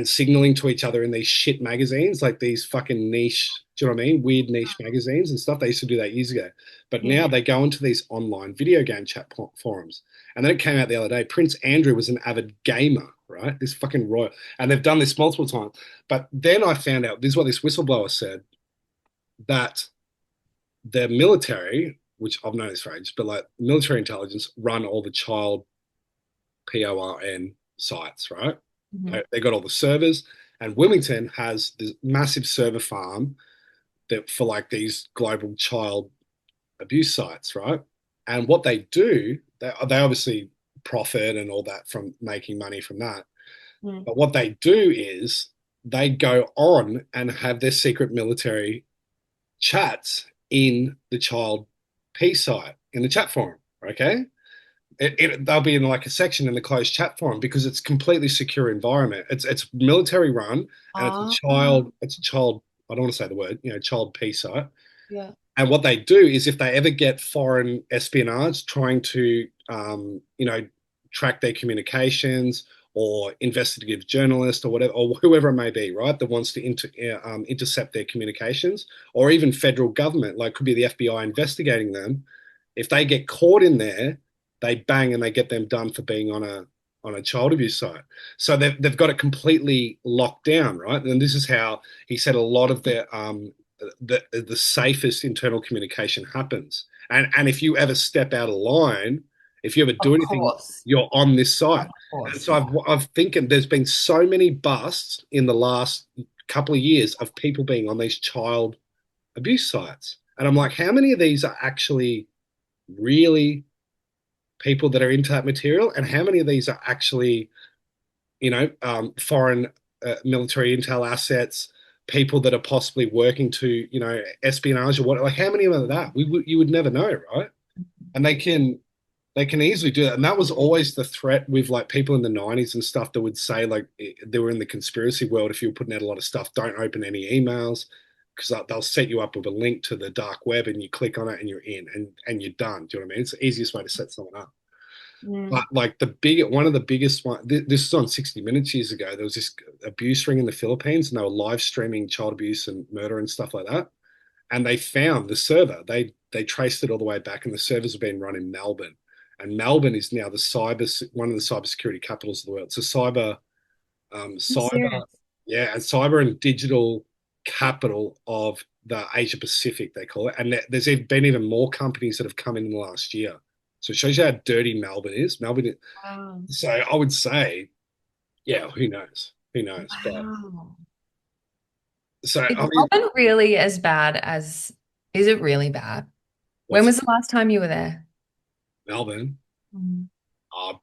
[SPEAKER 3] signaling to each other in these shit magazines, like these fucking niche, do you know what I mean? Weird niche magazines and stuff. They used to do that years ago. But now they go into these online video game chat forums. And then it came out the other day, Prince Andrew was an avid gamer, right? This fucking royal. And they've done this multiple times. But then I found out, this is what this whistleblower said, that the military, which I've known this for ages, but like military intelligence run all the child PORN sites, right? They got all the servers, and Wilmington has this massive server farm that for like these global child abuse sites, right? And what they do, they obviously profit and all that from making money from that. But what they do is they go on and have their secret military chats in the child P site, in the chat forum, okay? They'll be in like a section in the closed chat forum because it's completely secure environment. It's military run, and it's a child. I don't want to say the word, child P site.
[SPEAKER 2] Yeah.
[SPEAKER 3] And what they do is, if they ever get foreign espionage trying to, track their communications, or investigative journalist or whatever, or whoever it may be, right, that wants to intercept their communications, or even federal government, like could be the FBI investigating them. If they get caught in there, they bang and they get them done for being on a child abuse site. So they've got it completely locked down, right? And this is how he said a lot of the safest internal communication happens. And if you ever step out of line, if you ever do anything, you're on this site. And so I've thinking there's been so many busts in the last couple of years of people being on these child abuse sites. And I'm like, how many of these are actually really people that are into that material? And how many of these are actually, foreign military intel assets, people that are possibly working to, espionage or what? Like, how many of them are that? You would never know, right? And they can easily do that. And that was always the threat with like people in the 90s and stuff that would say like they were in the conspiracy world. If you were putting out a lot of stuff, don't open any emails because they'll set you up with a link to the dark web and you click on it and you're in and you're done. Do you know what I mean? It's the easiest way to set someone up. But like one of the biggest one, this was on 60 Minutes years ago. There was this abuse ring in the Philippines and they were live streaming child abuse and murder and stuff like that. And they found the server. They traced it all the way back and the servers have been run in Melbourne. And Melbourne is now one of the cybersecurity capitals of the world. So cyber and digital capital of the Asia Pacific, they call it. And there's been even more companies that have come in the last year. So it shows you how dirty Melbourne is. Wow. So I would say, yeah, who knows? Who knows?
[SPEAKER 2] Wow.
[SPEAKER 3] But so
[SPEAKER 2] it's not really as bad as. Is it really bad? When was the last time you were there?
[SPEAKER 3] Melbourne.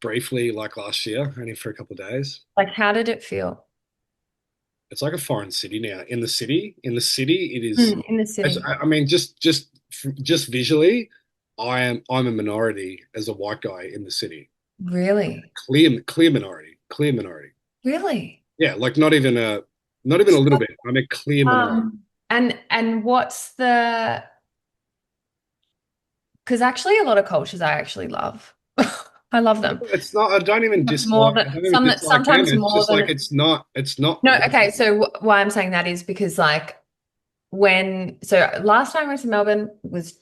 [SPEAKER 3] Briefly, like last year, only for a couple of days.
[SPEAKER 2] Like, how did it feel?
[SPEAKER 3] It's like a foreign city now. In the city, it is.
[SPEAKER 2] In the city.
[SPEAKER 3] I mean, just visually, I'm a minority as a white guy in the city.
[SPEAKER 2] Really?
[SPEAKER 3] Clear minority.
[SPEAKER 2] Really?
[SPEAKER 3] Yeah, like not even a little bit. I'm a clear minority.
[SPEAKER 2] And what's the? Because actually, a lot of cultures I actually love. I love them.
[SPEAKER 3] It's not. I don't even dislike.
[SPEAKER 2] Sometimes more than.
[SPEAKER 3] It's not.
[SPEAKER 2] No. Okay. So why I'm saying that is because like last time I went to Melbourne was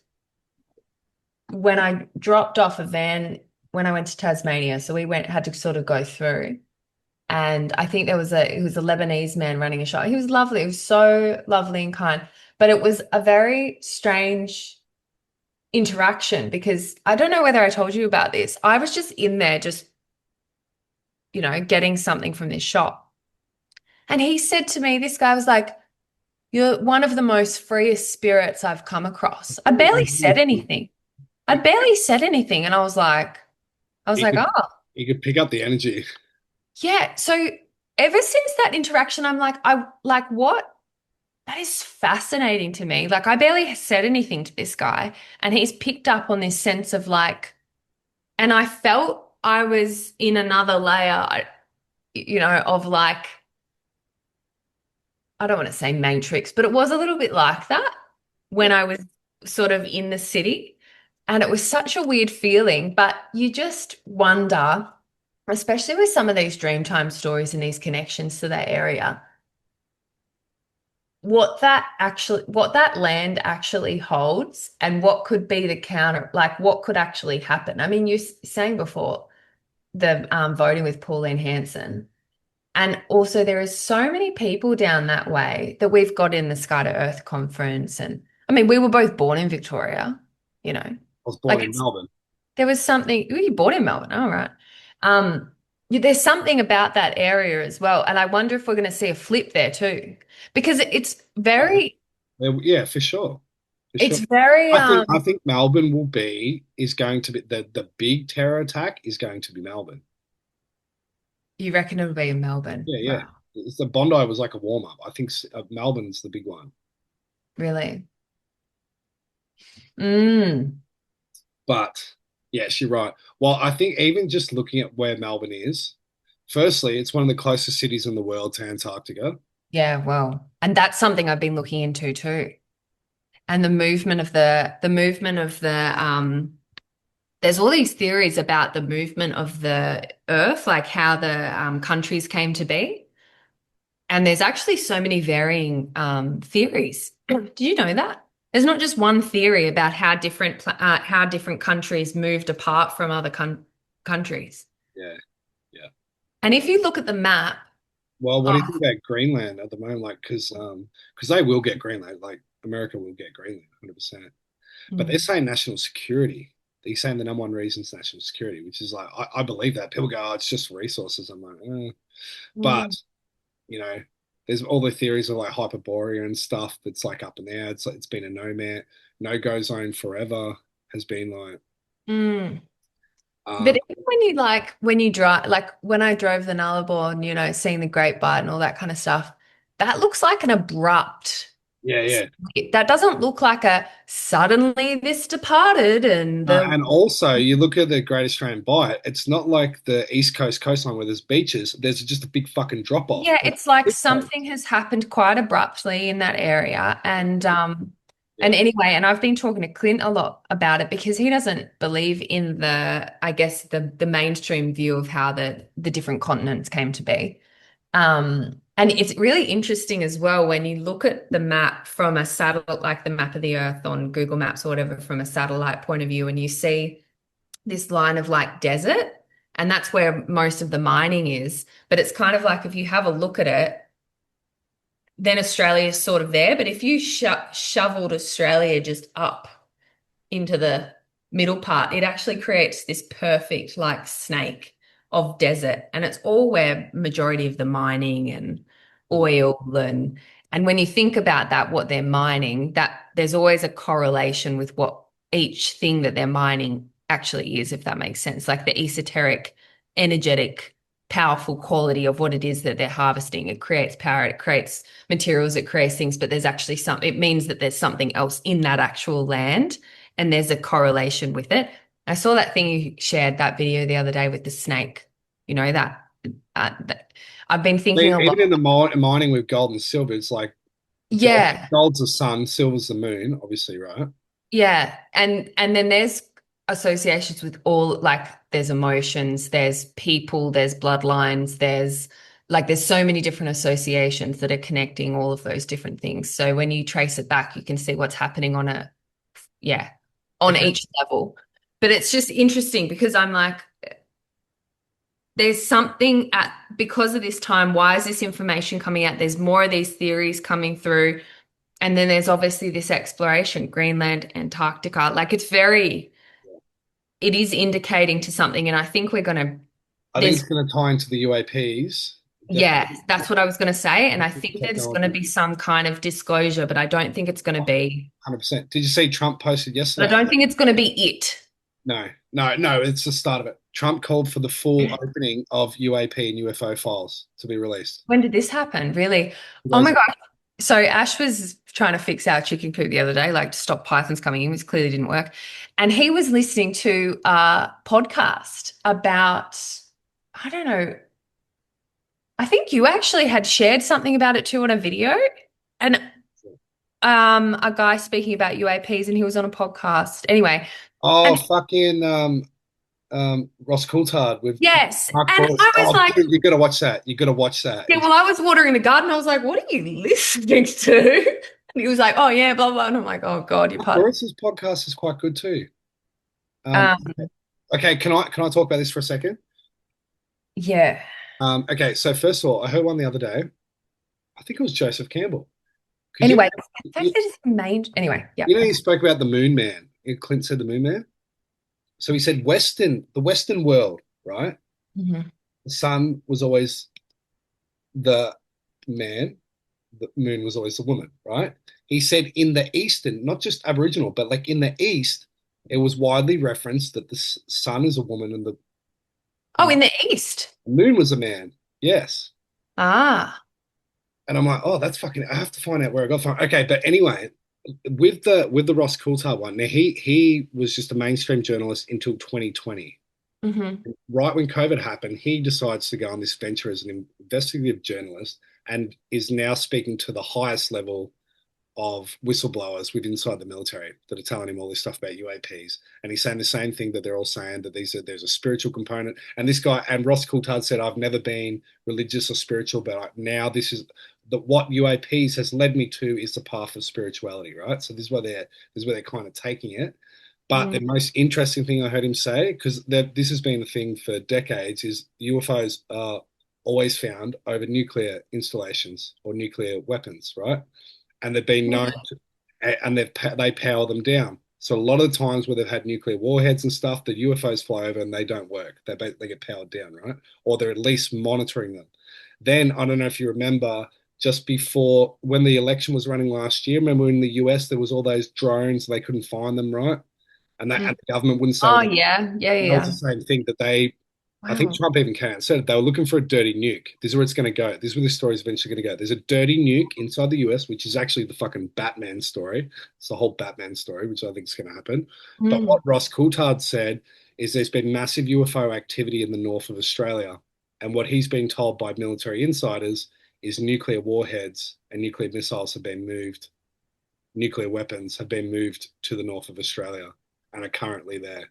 [SPEAKER 2] when I dropped off a van when I went to Tasmania. So we had to sort of go through. And I think it was a Lebanese man running a shop. He was lovely. He was so lovely and kind. But it was a very strange interaction because I don't know whether I told you about this. I was just in there just, getting something from this shop. And he said to me, this guy was like, "You're one of the most freest spirits I've come across." I barely said anything. And I was like, oh.
[SPEAKER 3] You could pick up the energy.
[SPEAKER 2] Yeah. So ever since that interaction, I'm like, what? That is fascinating to me. Like, I barely said anything to this guy, and he's picked up on this sense of like, and I felt I was in another layer, of like, I don't want to say Matrix, but it was a little bit like that when I was sort of in the city. And it was such a weird feeling, but you just wonder, especially with some of these Dreamtime stories and these connections to that area, what that land actually holds and what could be the counter, like what could actually happen. I mean, you were saying before the voting with Pauline Hanson, and also there are so many people down that way that we've got in the Sky to Earth conference. And I mean, we were both born in Victoria,
[SPEAKER 3] I was born in Melbourne.
[SPEAKER 2] There was something, you born in Melbourne, all right. There's something about that area as well. And I wonder if we're going to see a flip there too, because it's very.
[SPEAKER 3] Yeah, for sure.
[SPEAKER 2] It's very.
[SPEAKER 3] I think Melbourne is going to be the big terror attack is going to be Melbourne.
[SPEAKER 2] You reckon it'll be in Melbourne?
[SPEAKER 3] Yeah. Wow. The Bondi was like a warm up. I think Melbourne's the big one.
[SPEAKER 2] Really?
[SPEAKER 3] But yes, you're right. Well, I think even just looking at where Melbourne is, firstly, it's one of the closest cities in the world to Antarctica.
[SPEAKER 2] Yeah, well, and that's something I've been looking into too. And the movement of the there's all these theories about the movement of the earth, like how the countries came to be. And there's actually so many varying theories. Did you know that? There's not just one theory about how different countries moved apart from other countries.
[SPEAKER 3] Yeah, yeah.
[SPEAKER 2] And if you look at the map,
[SPEAKER 3] Well, what do you think about Greenland at the moment? Like, because they will get Greenland, like America will get Greenland, 100%. But they're saying national security. They're saying the number one reason is national security, which is like I believe that. People go, oh, it's just resources. I'm like, but you know, there's all the theories of like Hyperborea and stuff that's like up in there. It's been a no-go zone forever. Has been like.
[SPEAKER 2] But even when you drive, like when I drove the Nullarbor, you know, seeing the Great Bight and all that kind of stuff, that looks like an abrupt.
[SPEAKER 3] Yeah.
[SPEAKER 2] That doesn't look like a suddenly this departed
[SPEAKER 3] and also you look at the Great Australian Bight, it's not like the East Coast coastline where there's beaches. There's just a big fucking drop off.
[SPEAKER 2] Yeah, it's like something has happened quite abruptly in that area. And anyway, and I've been talking to Clint a lot about it because he doesn't believe in I guess the mainstream view of how the different continents came to be. And it's really interesting as well when you look at the map from a satellite, like the map of the Earth on Google Maps or whatever, from a satellite point of view, and you see this line of like desert, and that's where most of the mining is. But it's kind of like if you have a look at it, then Australia is sort of there. But if you shoveled Australia just up into the middle part, it actually creates this perfect like snake of desert, and it's all where majority of the mining and oil and when you think about that, what they're mining, that there's always a correlation with what each thing that they're mining actually is, if that makes sense. Like the esoteric, energetic, powerful quality of what it is that they're harvesting. It creates power, it creates materials, it creates things, but there's actually it means that there's something else in that actual land, and there's a correlation with it. I saw that thing you shared, that video the other day with the snake, you know, that I've been thinking a lot.
[SPEAKER 3] Even in the mining with gold and silver, it's like, gold's the sun, silver's the moon, obviously, right?
[SPEAKER 2] Yeah. And then there's associations with all, like there's emotions, there's people, there's bloodlines, there's so many different associations that are connecting all of those different things. So when you trace it back, you can see what's happening on each level. But it's just interesting because I'm like, there's something because of this time, why is this information coming out? There's more of these theories coming through. And then there's obviously this exploration, Greenland, Antarctica. Like it is indicating to something. And I think it's going to
[SPEAKER 3] tie into the UAPs.
[SPEAKER 2] Yeah, that's what I was going to say. And I think there's going to be some kind of disclosure, but I don't think it's going to be
[SPEAKER 3] 100%. Did you see Trump posted yesterday?
[SPEAKER 2] I don't think it's going to be it.
[SPEAKER 3] No, it's the start of it. Trump called for the full opening of UAP and UFO files to be released.
[SPEAKER 2] When did this happen? Really? Oh my gosh. So Ash was trying to fix our chicken coop the other day, like to stop pythons coming in, which clearly didn't work. And he was listening to a podcast about, I don't know, I think you actually had shared something about it too on a video. And a guy speaking about UAPs, and he was on a podcast. Anyway.
[SPEAKER 3] Fucking Ross Coulthard with
[SPEAKER 2] yes,
[SPEAKER 3] Mark
[SPEAKER 2] and I was like,
[SPEAKER 3] dude, you got to watch that. Yeah,
[SPEAKER 2] well, I was watering the garden. I was like, what are you listening to? And he was like, oh yeah, blah blah. And I'm like, oh god, you're part.
[SPEAKER 3] Ross's podcast is quite good too. Okay, can I talk about this for a second?
[SPEAKER 2] Yeah.
[SPEAKER 3] Okay, so first of all, I heard one the other day. I think it was Joseph Campbell.
[SPEAKER 2] Anyway, anyway, yeah.
[SPEAKER 3] You know, he spoke about the Moon Man. Clint said the Moon Man. So he said the Western world, right?
[SPEAKER 2] Mm-hmm.
[SPEAKER 3] The sun was always the man, the moon was always the woman, right? He said in the Eastern, not just Aboriginal, but like in the East, it was widely referenced that the sun is a woman and
[SPEAKER 2] in the East,
[SPEAKER 3] the moon was a man. Yes.
[SPEAKER 2] And
[SPEAKER 3] I'm like, oh, that's fucking. I have to find out where I got from. Okay, but anyway, with the Ross Coulthard one, now he was just a mainstream journalist until 2020.
[SPEAKER 2] Mm-hmm.
[SPEAKER 3] Right when COVID happened, he decides to go on this venture as an investigative journalist and is now speaking to the highest level of whistleblowers with inside the military that are telling him all this stuff about UAPs, and he's saying the same thing that they're all saying, that there's a spiritual component. And this guy, and Ross Coulthard said, I've never been religious or spiritual, but now this is what UAPs has led me to is the path of spirituality, right? So this is where they're kind of taking it. But the most interesting thing I heard him say, because this has been a thing for decades, is UFOs are always found over nuclear installations or nuclear weapons, right? And they've been known to, and they power them down. So a lot of the times where they've had nuclear warheads and stuff, the UFOs fly over and they don't work. They get powered down, right? Or they're at least monitoring them. Then, I don't know if you remember, just before, when the election was running last year, remember in the US, there was all those drones, they couldn't find them, right? And the government wouldn't say.
[SPEAKER 2] Oh, yeah.
[SPEAKER 3] It's the same thing that they, I think Trump even came out and said it. They were looking for a dirty nuke. This is where it's going to go. This is where the story is eventually going to go. There's a dirty nuke inside the US, which is actually the fucking Batman story. It's the whole Batman story, which I think is going to happen. But what Ross Coulthard said is there's been massive UFO activity in the north of Australia. And what he's been told by military insiders is nuclear warheads and nuclear missiles have been moved. Nuclear weapons have been moved to the north of Australia and are currently there.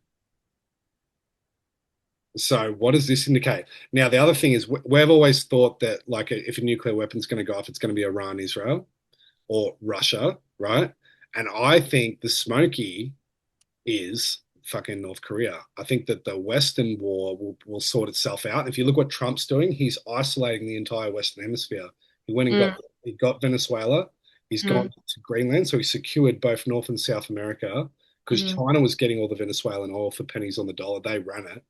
[SPEAKER 3] So what does this indicate? Now, the other thing is we've always thought that, like, if a nuclear weapon's going to go off, it's going to be Iran, Israel, or Russia, right? And I think the smoky is fucking North Korea. I think that the Western war will sort itself out. If you look what Trump's doing, he's isolating the entire Western Hemisphere. He went and got Venezuela. He's gone to Greenland, so he secured both North and South America, because China was getting all the Venezuelan oil for pennies on the dollar. They ran it,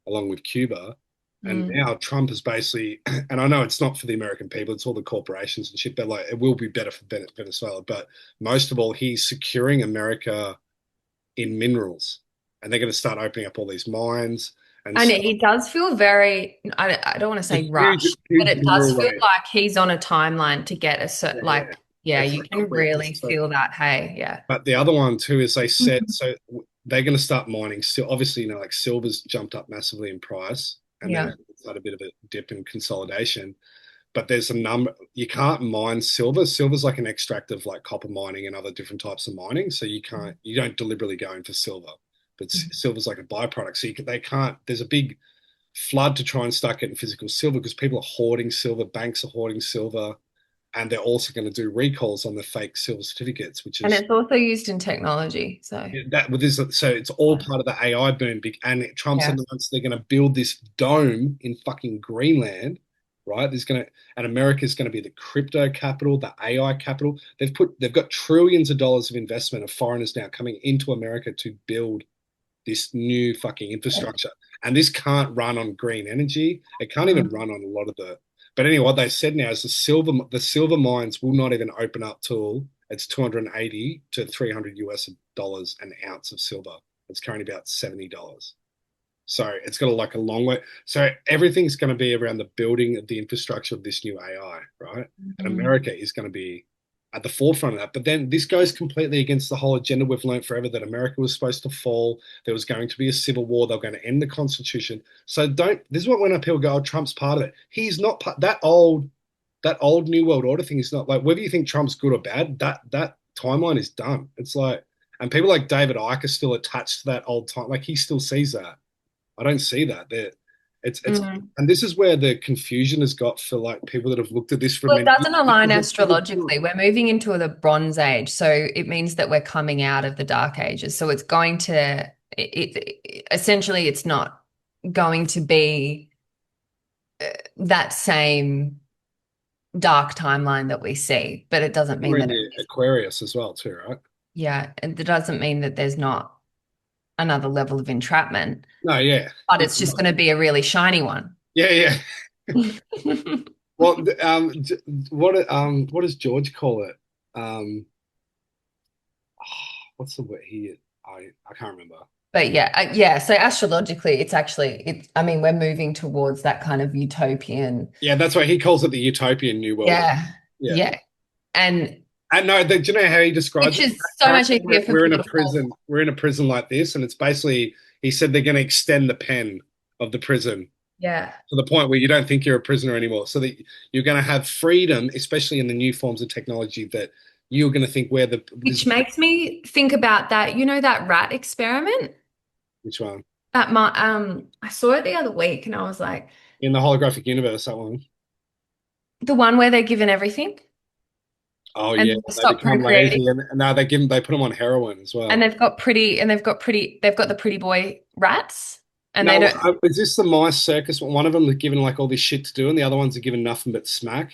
[SPEAKER 3] along with Cuba. And now Trump is basically, and I know it's not for the American people, it's all the corporations and shit, but like it will be better for Venezuela. But most of all, he's securing America in minerals. And they're going to start opening up all these mines.
[SPEAKER 2] And it does feel very, I don't want to say rushed, but it does feel like he's on a timeline to get a certain, you can really feel that, hey, yeah.
[SPEAKER 3] But the other one too is they said, so they're going to start mining. So obviously, like silver's jumped up massively in price, and then it's had a bit of a dip in consolidation. But there's a number, you can't mine silver. Silver's like an extract of like copper mining and other different types of mining. So you don't deliberately go in for silver, but silver's like a byproduct. So they can't, there's a big flood to try and start getting physical silver because people are hoarding silver, banks are hoarding silver. And they're also going to do recalls on the fake silver certificates, which is,
[SPEAKER 2] and it's also used in technology. So
[SPEAKER 3] so it's all part of the AI boom. And Trump's announced they're going to build this dome in fucking Greenland, right? And America's going to be the crypto capital, the AI capital. They've got trillions of dollars of investment of foreigners now coming into America to build this new fucking infrastructure. And this can't run on green energy. It can't even run on a lot of the. But anyway, what they said now is the silver mines will not even open up till it's $280 to $300 an ounce of silver. It's currently about $70. So it's got a long way. So everything's going to be around the building of the infrastructure of this new AI, right? And America is going to be at the forefront of that. But then this goes completely against the whole agenda we've learned forever, that America was supposed to fall. There was going to be a civil war. They're going to end the Constitution. So this is what when people go, oh, Trump's part of it. He's not part, that old New World Order thing is not, like, whether you think Trump's good or bad, that timeline is done. It's like, and people like David Icke are still attached to that old time. Like, he still sees that. I don't see that. And this is where the confusion has got for like people that have looked at this for
[SPEAKER 2] it doesn't align astrologically. We're moving into the Bronze Age, so it means that we're coming out of the Dark Ages. So it's going to essentially it's not going to be that same dark timeline that we see, but it doesn't mean that
[SPEAKER 3] Aquarius as well too, right?
[SPEAKER 2] Yeah, and it doesn't mean that there's not another level of entrapment.
[SPEAKER 3] No, yeah.
[SPEAKER 2] But it's just going to be a really shiny one.
[SPEAKER 3] Yeah. Well, what does George call it? What's the word here? I can't remember.
[SPEAKER 2] But yeah. So astrologically, we're moving towards that kind of utopian.
[SPEAKER 3] Yeah, that's why he calls it the utopian new world.
[SPEAKER 2] Yeah. And
[SPEAKER 3] no, do you know how he describes it?
[SPEAKER 2] Which is so much easier for
[SPEAKER 3] we're in a prison. We're in a prison like this, and it's basically, he said they're going to extend the pen of the prison.
[SPEAKER 2] Yeah.
[SPEAKER 3] To the point where you don't think you're a prisoner anymore. So that you're going to have freedom, especially in the new forms of technology that you're going to think where the...
[SPEAKER 2] Which makes me think about that, you know, that rat experiment?
[SPEAKER 3] Which one?
[SPEAKER 2] I saw it the other week and I was like,
[SPEAKER 3] In the holographic universe, that one.
[SPEAKER 2] the one where they're given everything
[SPEAKER 3] Oh
[SPEAKER 2] and
[SPEAKER 3] yeah,
[SPEAKER 2] they
[SPEAKER 3] they
[SPEAKER 2] stop
[SPEAKER 3] become
[SPEAKER 2] procreating.
[SPEAKER 3] lazy, and now they put them on heroin as well.
[SPEAKER 2] And they've got the pretty boy rats. And
[SPEAKER 3] Now,
[SPEAKER 2] they don't.
[SPEAKER 3] is this the mice circus? One of them is given like all this shit to do, and the other ones are given nothing but smack.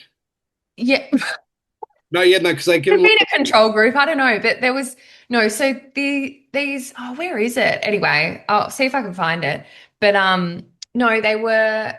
[SPEAKER 2] Yeah.
[SPEAKER 3] No, yeah, no, because they give
[SPEAKER 2] Could
[SPEAKER 3] them.
[SPEAKER 2] be a control group. I don't know, but there was no. So these. Oh, where is it? Anyway, I'll see if I can find it. But no, they were.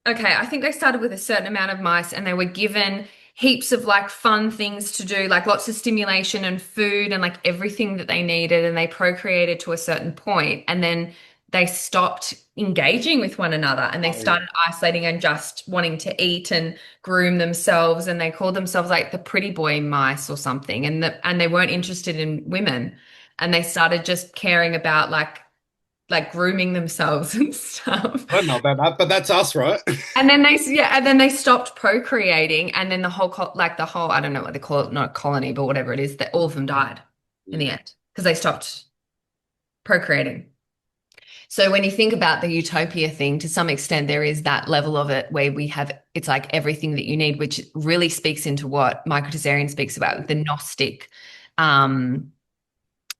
[SPEAKER 2] Okay, I think they started with a certain amount of mice and they were given heaps of like fun things to do, like lots of stimulation and food and like everything that they needed, and they procreated to a certain point and then they stopped engaging with one another and they started isolating and just wanting to eat and groom themselves, and they called themselves like the pretty boy mice or something, and they weren't interested in women, and they started just caring about like grooming themselves and stuff.
[SPEAKER 3] I don't know about that, but that's us, right?
[SPEAKER 2] And then they stopped procreating, and then the whole I don't know what they call it, not colony, but whatever it is, that all of them died in the end because they stopped procreating. So when you think about the utopia thing, to some extent, there is that level of it where it's like everything that you need, which really speaks into what Michael Tessarian speaks about, the Gnostic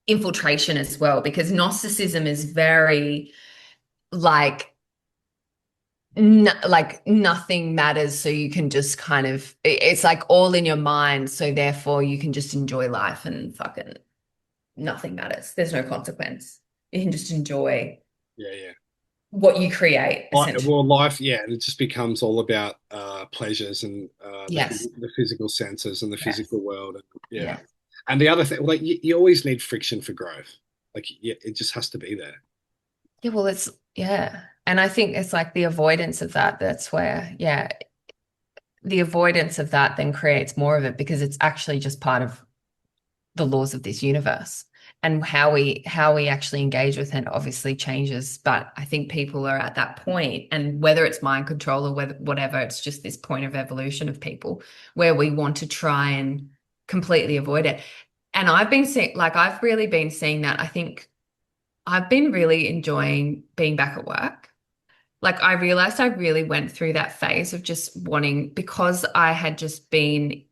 [SPEAKER 2] infiltration as well, because Gnosticism is very like nothing matters, so you can just kind of, it's like all in your mind, so therefore you can just enjoy life and fucking nothing matters. There's no consequence. You can just enjoy what you create, essentially.
[SPEAKER 3] Well, life, and it just becomes all about pleasures and
[SPEAKER 2] Yes.
[SPEAKER 3] the physical senses and the physical world.
[SPEAKER 2] Yeah.
[SPEAKER 3] And the other thing, like you always need friction for growth. Like it just has to be there.
[SPEAKER 2] Yeah, well, and I think it's like the avoidance of that. That's where, the avoidance of that then creates more of it, because it's actually just part of the laws of this universe, and how we actually engage with it obviously changes. But I think people are at that point, and whether it's mind control or whatever, it's just this point of evolution of people where we want to try and completely avoid it. And I've really been seeing that. I think I've been really enjoying being back at work. Like I realized I really went through that phase of just wanting, because I had just been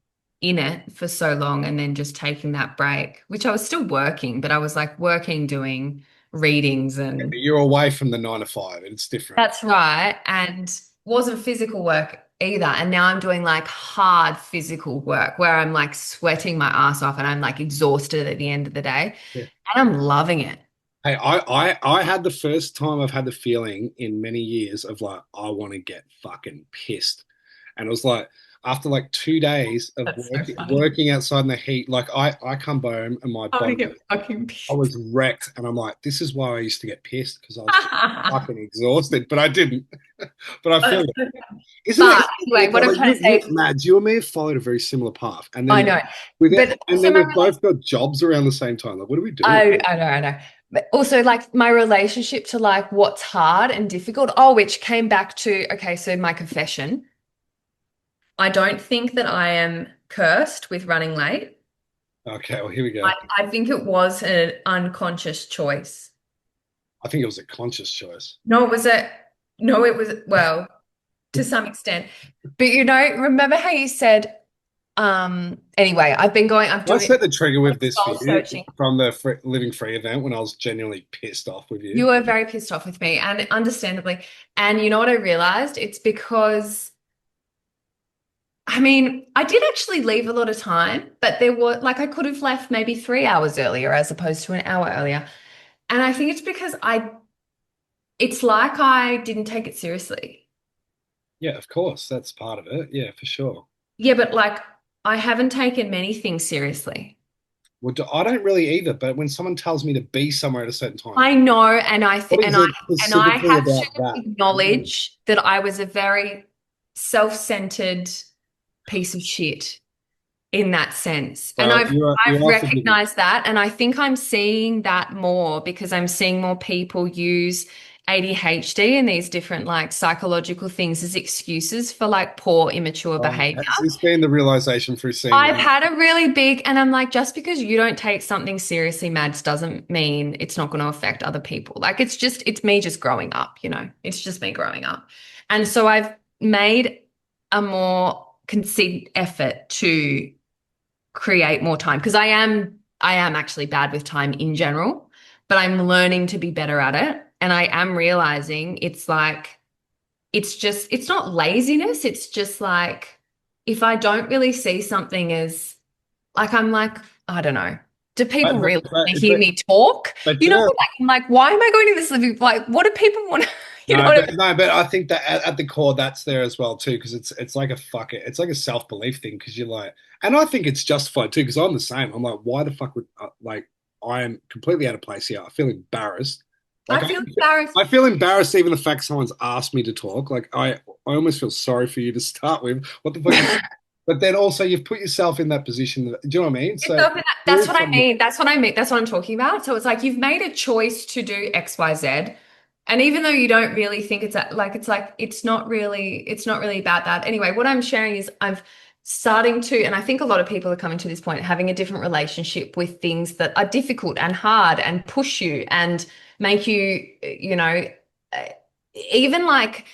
[SPEAKER 2] in it for so long and then just taking that break, which I was still working, but I was like working, doing readings and...
[SPEAKER 3] You're away from the 9 to 5. It's different.
[SPEAKER 2] That's right. And wasn't physical work either. And now I'm doing like hard physical work where I'm like sweating my ass off and I'm like exhausted at the end of the day. Yeah. And I'm loving it.
[SPEAKER 3] Hey, I had the first time I've had the feeling in many years of like, I want to get fucking pissed. And it was like, after like 2 days of working outside in the heat, like I come home and my body, I was wrecked, and I'm like, this is why I used to get pissed, because I was fucking exhausted, but I didn't. But I feel it. Isn't it?
[SPEAKER 2] Anyway, what I'm trying to say,
[SPEAKER 3] Mads, you and me have followed a very similar path, and then
[SPEAKER 2] I know,
[SPEAKER 3] then we've both got jobs around the same time. Like, what are we doing?
[SPEAKER 2] I know. But also like my relationship to like what's hard and difficult. Which came back to, okay, so my confession. I don't think that I am cursed with running late.
[SPEAKER 3] Okay, well, here we go.
[SPEAKER 2] I think it was an unconscious choice.
[SPEAKER 3] I think it was a conscious choice.
[SPEAKER 2] It was, well, to some extent. But remember how you said, anyway, I
[SPEAKER 3] set the trigger with this from the Living Free event when I was genuinely pissed off with you.
[SPEAKER 2] You were very pissed off with me, and understandably. And you know what I realized? It's because, I mean, I did actually leave a lot of time, but there were like I could have left maybe 3 hours earlier as opposed to an hour earlier. And I think it's because it's like I didn't take it seriously.
[SPEAKER 3] Yeah, of course. That's part of it. Yeah, for sure.
[SPEAKER 2] Yeah, but like I haven't taken many things seriously.
[SPEAKER 3] Well, I don't really either, but when someone tells me to be somewhere at a certain time.
[SPEAKER 2] I know, and I have to acknowledge that I was a very self-centered piece of shit in that sense. Well, and I've recognized that, and I think I'm seeing that more because I'm seeing more people use ADHD and these different like psychological things as excuses for like poor, immature behavior.
[SPEAKER 3] It's been the realization through seeing
[SPEAKER 2] I've had a really big, and I'm like, just because you don't take something seriously, Mads, doesn't mean it's not going to affect other people. Like it's me just growing up, it's just me growing up. And so I've made a more considered effort to create more time because I am actually bad with time in general, but I'm learning to be better at it. And I am realizing it's like, it's not laziness. It's just like, if I don't really see something as like, I'm like, I don't know. Do people really want to hear me talk? Like, I'm like, why am I going to this living? Like, what do people want to,
[SPEAKER 3] but I think that at the core, that's there as well too, because it's like it's like a self-belief thing, because you're like, and I think it's justified too, because I'm the same. I'm like, why the fuck would I am completely out of place here. I feel embarrassed. Like,
[SPEAKER 2] I feel embarrassed.
[SPEAKER 3] I feel embarrassed even the fact someone's asked me to talk. Like I almost feel sorry for you to start with. What the fuck? But then also you've put yourself in that position. Do you know what I mean? So
[SPEAKER 2] that's what I mean. That's what I mean. That's what I'm talking about. So it's like you've made a choice to do X, Y, Z. And even though you don't really think it's not really about that. Anyway, what I'm sharing is I've starting to, and I think a lot of people are coming to this point, having a different relationship with things that are difficult and hard and push you and make you, even like,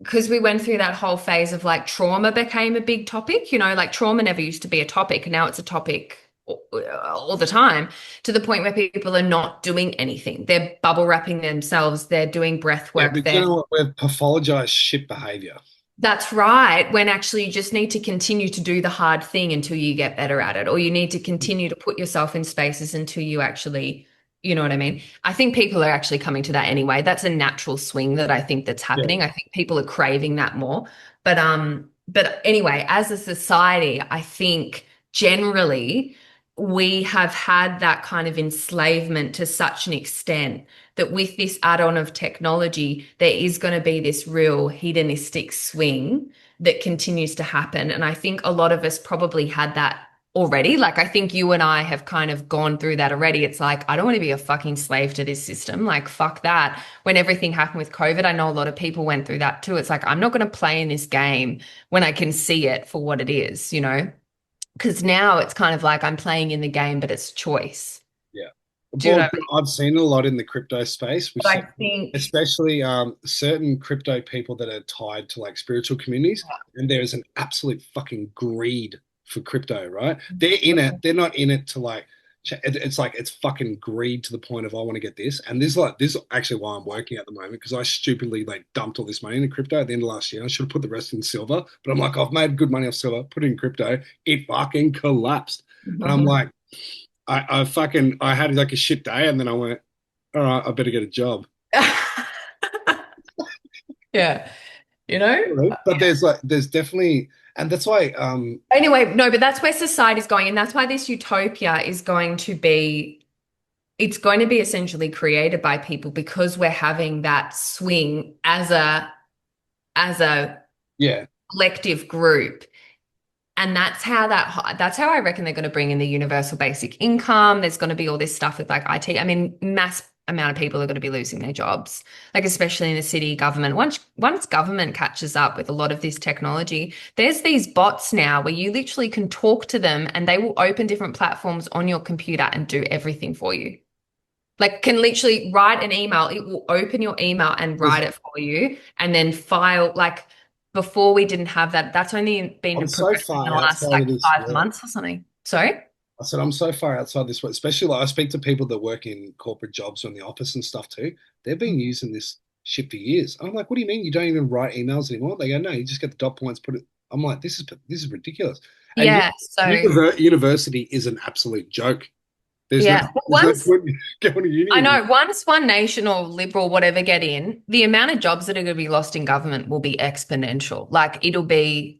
[SPEAKER 2] because we went through that whole phase of like trauma became a big topic, like trauma never used to be a topic. And now it's a topic all the time, to the point where people are not doing anything. They're bubble wrapping themselves. They're doing breath work.
[SPEAKER 3] Yeah, but you know what? We've pathologized shit behavior.
[SPEAKER 2] That's right. When actually you just need to continue to do the hard thing until you get better at it, or you need to continue to put yourself in spaces until you actually, you know what I mean? I think people are actually coming to that anyway. That's a natural swing that I think that's happening. Yeah. I think people are craving that more. But anyway, as a society, I think generally we have had that kind of enslavement to such an extent that with this add-on of technology, there is going to be this real hedonistic swing that continues to happen. And I think a lot of us probably had that already. Like, I think you and I have kind of gone through that already. It's like, I don't want to be a fucking slave to this system. Like, fuck that. When everything happened with COVID, I know a lot of people went through that too. It's like, I'm not going to play in this game when I can see it for what it is, because now it's kind of like I'm playing in the game, but it's choice.
[SPEAKER 3] Yeah. Well, I've seen a lot in the crypto space, which
[SPEAKER 2] I think
[SPEAKER 3] especially certain crypto people that are tied to like spiritual communities, and there is an absolute fucking greed for crypto, right? They're in it. They're not in it to like, it's like, it's fucking greed to the point of I want to get this. And this is actually why I'm working at the moment, because I stupidly like dumped all this money into crypto at the end of last year. I should have put the rest in silver, but I'm like, I've made good money off silver, put it in crypto. It fucking collapsed. Mm-hmm. And I'm like, I had like a shit day, and then I went, all right, I better get a job.
[SPEAKER 2] Yeah.
[SPEAKER 3] But there's definitely, and that's why
[SPEAKER 2] anyway, no, but that's where society's going, and that's why this utopia is going to be, it's going to be essentially created by people, because we're having that swing as a collective group. And that's how I reckon they're going to bring in the universal basic income. There's going to be all this stuff with like IT. I mean, mass amount of people are going to be losing their jobs, like especially in the city government. Once government catches up with a lot of this technology, there's these bots now where you literally can talk to them and they will open different platforms on your computer and do everything for you. Like, can literally write an email. It will open your email and write it for you, and then file like. Before we didn't have that. That's only been progressed in the last like 5 months or something. Sorry?
[SPEAKER 3] I said, I'm so far outside this, especially like I speak to people that work in corporate jobs or in the office and stuff too. They've been using this shit for years. I'm like, what do you mean you don't even write emails anymore? They go, no, you just get the dot points, put it. I'm like, this is ridiculous. And
[SPEAKER 2] yeah. So
[SPEAKER 3] university is an absolute joke. I
[SPEAKER 2] know once One Nation or Liberal, whatever, get in, the amount of jobs that are going to be lost in government will be exponential. Like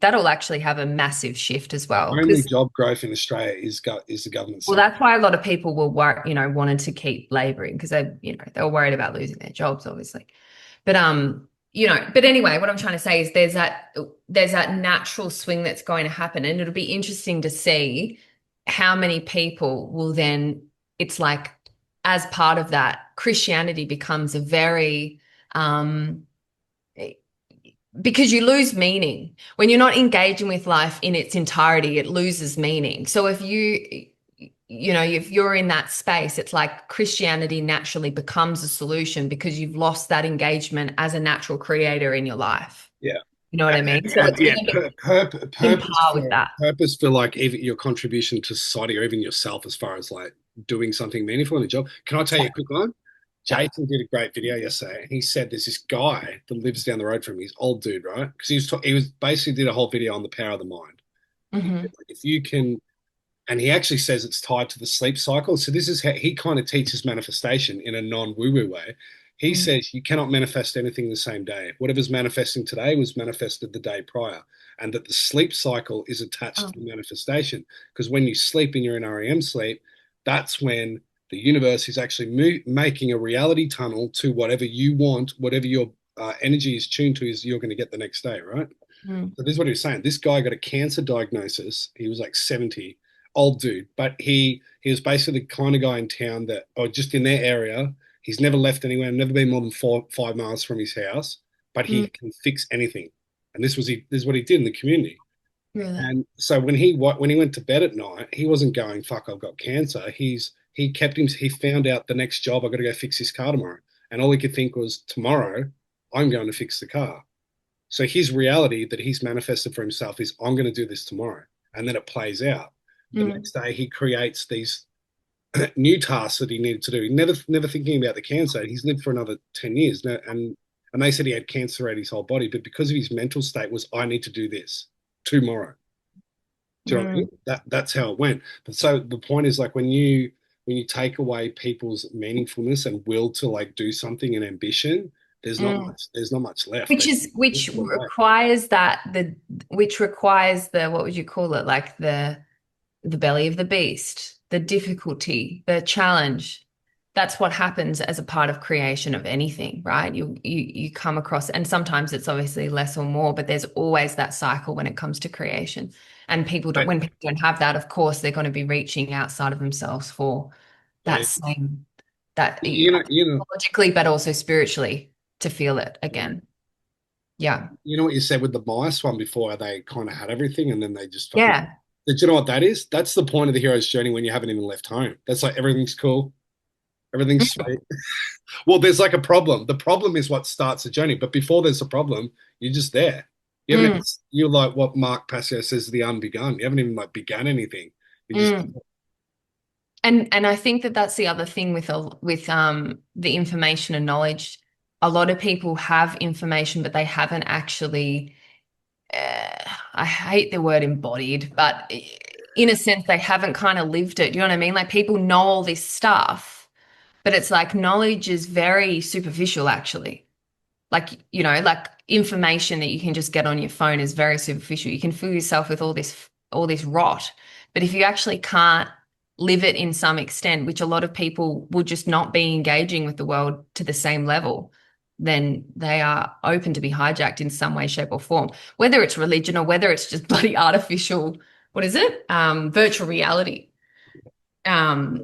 [SPEAKER 2] that'll actually have a massive shift as well.
[SPEAKER 3] Only job growth in Australia is the government sector.
[SPEAKER 2] Well, that's why a lot of people wanted to keep labouring, because they were worried about losing their jobs, obviously. But but anyway, what I'm trying to say is there's that natural swing that's going to happen, and it'll be interesting to see how many people will then, it's like, as part of that, Christianity becomes a very Because you lose meaning. When you're not engaging with life in its entirety, it loses meaning. So if if you're in that space, it's like Christianity naturally becomes a solution because you've lost that engagement as a natural creator in your life.
[SPEAKER 3] Yeah.
[SPEAKER 2] You know what I mean? So it's in par with that.
[SPEAKER 3] Purpose for like even your contribution to society or even yourself as far as like doing something meaningful in a job. Can I tell you a quick one? Jason did a great video yesterday, and he said there's this guy that lives down the road from him. He's old dude, right? Because he was basically did a whole video on the power of the mind.
[SPEAKER 2] Mm-hmm.
[SPEAKER 3] If you can, and he actually says it's tied to the sleep cycle. So this is how he kind of teaches manifestation in a non-woo-woo way. He says you cannot manifest anything the same day. Whatever's manifesting today was manifested the day prior, and that the sleep cycle is attached to the manifestation. Because when you sleep and you're in REM sleep, that's when the universe is actually making a reality tunnel to whatever you want, whatever your energy is tuned to is you're going to get the next day, right? So this is what he was saying. This guy got a cancer diagnosis. He was like 70, old dude, but he was basically the kind of guy in town that, or just in their area, he's never left anywhere, never been more than 5 miles from his house, but he can fix anything. And this is what he did in the community.
[SPEAKER 2] Really?
[SPEAKER 3] And so when he went to bed at night, he wasn't going, fuck, I've got cancer. He found out the next job, I've got to go fix this car tomorrow. And all he could think was, tomorrow, I'm going to fix the car. So his reality that he's manifested for himself is, I'm going to do this tomorrow. And then it plays out. The next day, he creates these new tasks that he needed to do. Never thinking about the cancer. He's lived for another 10 years. Now, and they said he had cancer throughout his whole body, but because of his mental state was, I need to do this tomorrow. Do you know what I mean? That's how it went. But so the point is, like, when you take away people's meaningfulness and will to like do something and ambition, there's not much left.
[SPEAKER 2] Which requires the what would you call it? Like the belly of the beast, the difficulty, the challenge. That's what happens as a part of creation of anything, right? You come across, and sometimes it's obviously less or more, but there's always that cycle when it comes to creation. And when people don't have that, of course, they're going to be reaching outside of themselves for that same, that psychologically, but also spiritually to feel it again. Yeah.
[SPEAKER 3] You know what you said with the mice one before, they kind of had everything and then they just
[SPEAKER 2] do
[SPEAKER 3] you know what that is? That's the point of the hero's journey when you haven't even left home. That's like everything's cool. Everything's sweet. Well, there's like a problem. The problem is what starts the journey. But before there's a problem, you're just there. You're like what Mark Passio says, the unbegun. You haven't even like begun anything.
[SPEAKER 2] And I think that's the other thing with the information and knowledge. A lot of people have information, but they haven't actually, I hate the word embodied, but in a sense, they haven't kind of lived it. Do you know what I mean? Like, people know all this stuff, but it's like knowledge is very superficial, actually. Like, like information that you can just get on your phone is very superficial. You can fill yourself with all this rot. But if you actually can't live it in some extent, which a lot of people will just not be engaging with the world to the same level, then they are open to be hijacked in some way, shape or form, whether it's religion or whether it's just bloody artificial, virtual reality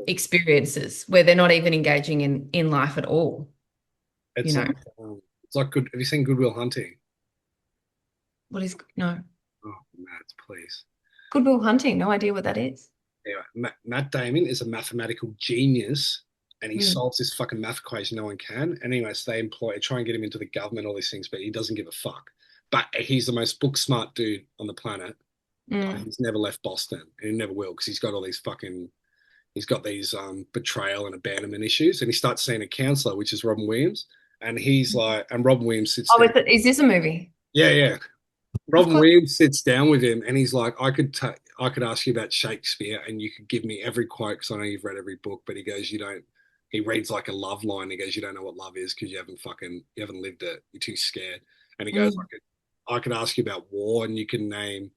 [SPEAKER 2] experiences where they're not even engaging in life at all.
[SPEAKER 3] It's like good. Have you seen Good Will Hunting?
[SPEAKER 2] No.
[SPEAKER 3] Oh, Matt, please.
[SPEAKER 2] Good Will Hunting. No idea what that is.
[SPEAKER 3] Anyway, Matt Damon is a mathematical genius, and he solves this fucking math equation no one can. And anyway, so they try and get him into the government, all these things, but he doesn't give a fuck. But he's the most book smart dude on the planet. He's never left Boston, and he never will, because he's got all these betrayal and abandonment issues. And he starts seeing a counselor, which is Robin Williams. And he's like, and Robin Williams sits down.
[SPEAKER 2] Is this a movie?
[SPEAKER 3] Yeah. Robin Williams sits down with him and he's like, I could ask you about Shakespeare and you could give me every quote because I know you've read every book. But he goes, he reads like a love line. He goes, you don't know what love is because you haven't lived it. You're too scared. And he goes, I could ask you about war and you can name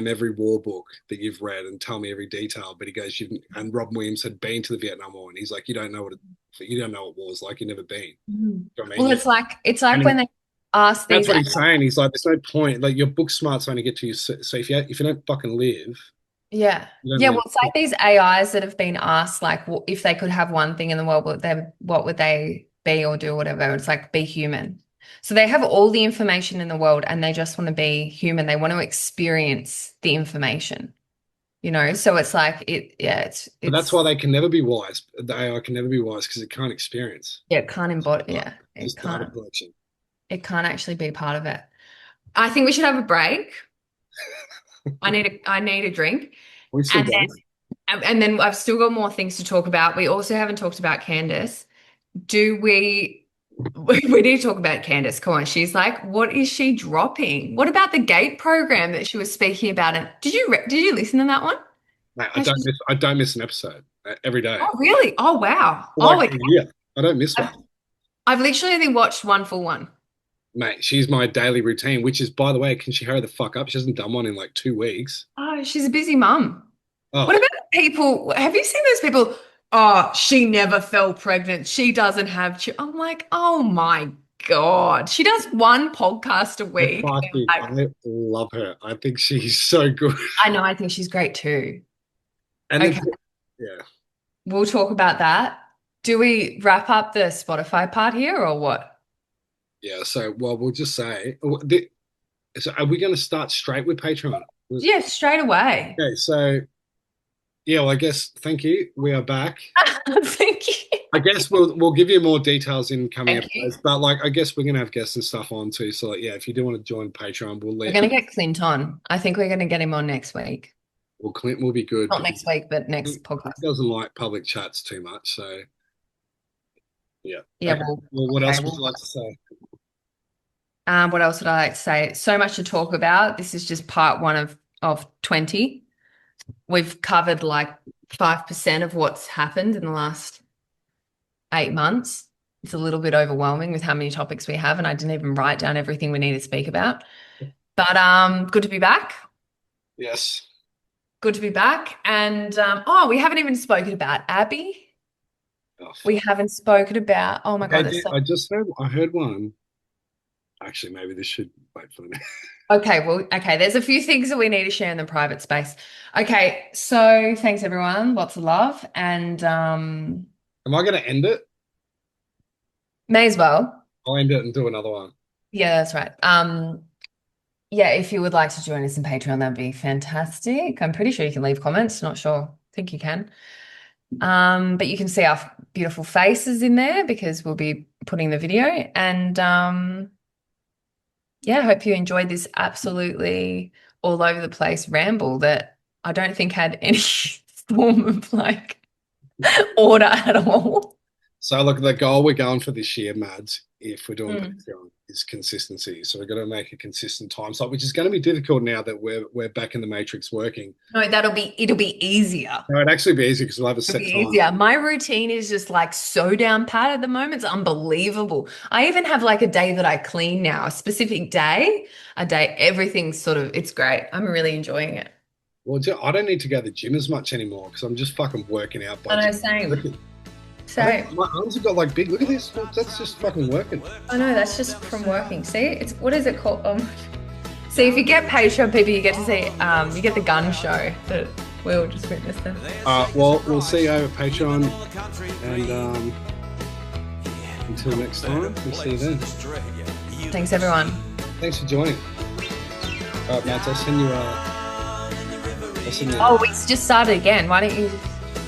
[SPEAKER 3] every war book that you've read and tell me every detail. But he goes, and Robin Williams had been to the Vietnam War and he's like, you don't know what war's like. You've never been. You know what I mean?
[SPEAKER 2] Well, it's like when they ask these.
[SPEAKER 3] That's what he's saying. He's like, there's no point. Like, your book smart's only get to you. So if you don't fucking live.
[SPEAKER 2] Yeah. Well, it's like these AIs that have been asked, like, if they could have one thing in the world, what would they be or do whatever. It's like be human. So they have all the information in the world and they just want to be human. They want to experience the information, you know? So it's like,
[SPEAKER 3] But that's why they can never be wise. The AI can never be wise because it can't experience.
[SPEAKER 2] Yeah, it can't embody,
[SPEAKER 3] Just data collection.
[SPEAKER 2] It can't actually be part of it. I think we should have a break. I need a drink.
[SPEAKER 3] We still got
[SPEAKER 2] And then I've still got more things to talk about. We also haven't talked about Candace. We need to talk about Candace. Come on. She's like, what is she dropping? What about the GATE program that she was speaking about? And did you listen to that one?
[SPEAKER 3] Mate, I don't miss an episode every day.
[SPEAKER 2] Oh, really? Oh, wow.
[SPEAKER 3] Yeah, I don't miss one.
[SPEAKER 2] I've literally only watched one full one.
[SPEAKER 3] Mate, she's my daily routine, which is, by the way, can she hurry the fuck up? She hasn't done one in like 2 weeks.
[SPEAKER 2] Oh, she's a busy mum.
[SPEAKER 3] Oh.
[SPEAKER 2] What about people? Have you seen those people? Oh, she never fell pregnant. She doesn't have children. I'm like, oh my God. She does one podcast a week.
[SPEAKER 3] I love her. I think she's so good.
[SPEAKER 2] I know. I think she's great too.
[SPEAKER 3] And
[SPEAKER 2] okay.
[SPEAKER 3] Yeah.
[SPEAKER 2] We'll talk about that. Do we wrap up the Spotify part here or what?
[SPEAKER 3] Yeah. So, well, we'll just say, so are we going to start straight with Patreon?
[SPEAKER 2] Yeah, straight away.
[SPEAKER 3] Okay. So, yeah, well, I guess, thank you. We are back.
[SPEAKER 2] Thank you.
[SPEAKER 3] I guess we'll give you more details in coming episodes, but like, I guess we're going to have guests and stuff on too. So, like, yeah, if you do want to join Patreon, we're
[SPEAKER 2] going to get Clint on. I think we're going to get him on next week.
[SPEAKER 3] Well, Clint will be good.
[SPEAKER 2] Not next week, but next podcast.
[SPEAKER 3] He doesn't like public chats too much, so yeah.
[SPEAKER 2] Yeah.
[SPEAKER 3] Okay. Well, what else would you like to say?
[SPEAKER 2] What else would I like to say? So much to talk about. This is just part one of 20. We've covered like 5% of what's happened in the last 8 months. It's a little bit overwhelming with how many topics we have, and I didn't even write down everything we need to speak about. But good to be back.
[SPEAKER 3] Yes.
[SPEAKER 2] Good to be back. And we haven't even spoken about Abby.
[SPEAKER 3] Oh,
[SPEAKER 2] we haven't spoken about. Oh my God!
[SPEAKER 3] I heard one. Actually, maybe this should wait for the next.
[SPEAKER 2] Okay. There's a few things that we need to share in the private space. Okay, so thanks everyone. Lots of love. And
[SPEAKER 3] am I going to end it?
[SPEAKER 2] May as well.
[SPEAKER 3] I'll end it and do another one.
[SPEAKER 2] Yeah, that's right. Yeah, if you would like to join us in Patreon, that'd be fantastic. I'm pretty sure you can leave comments. Not sure. I think you can. But you can see our beautiful faces in there because we'll be putting the video. And yeah, I hope you enjoyed this absolutely all over the place ramble that I don't think had any form of like order at all.
[SPEAKER 3] So look, the goal we're going for this year, Mads, if we're doing Patreon, is consistency. So we're going to make a consistent time slot, which is going to be difficult now that we're back in the matrix working.
[SPEAKER 2] No, it'll be easier.
[SPEAKER 3] No, it'd actually be easier because we'll have a set time.
[SPEAKER 2] Easier. My routine is just like so down pat at the moment. It's unbelievable. I even have like a day that I clean now, a specific day, everything's it's great. I'm really enjoying it.
[SPEAKER 3] Well, I don't need to go to the gym as much anymore because I'm just fucking working out.
[SPEAKER 2] I know, same. So
[SPEAKER 3] my arms have got like big. Look at this. That's just fucking working.
[SPEAKER 2] I know, that's just from working. See, what is it called? See, if you get Patreon people, you get to see. You get the gun show that we'll just witness them.
[SPEAKER 3] Well, we'll see you over Patreon, and until next time, we'll see you then.
[SPEAKER 2] Thanks, everyone.
[SPEAKER 3] Thanks for joining. All right, Matt, I'll send you.
[SPEAKER 2] Oh, we just started again. Why don't you?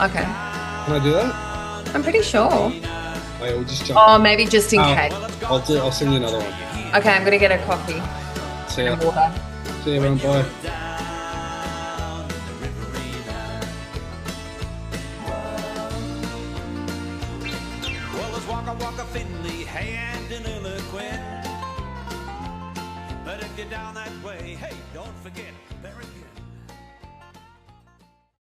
[SPEAKER 2] Okay.
[SPEAKER 3] Can I do that?
[SPEAKER 2] I'm pretty sure.
[SPEAKER 3] We'll just jump
[SPEAKER 2] on. Maybe just in case.
[SPEAKER 3] I'll send you another one.
[SPEAKER 2] Okay, I'm gonna get a coffee.
[SPEAKER 3] See ya.
[SPEAKER 2] And water.
[SPEAKER 3] See you, everyone. Bye. Well, let's walk a thinly, hand and eloquent. But if you're down that way, hey, don't forget, very good.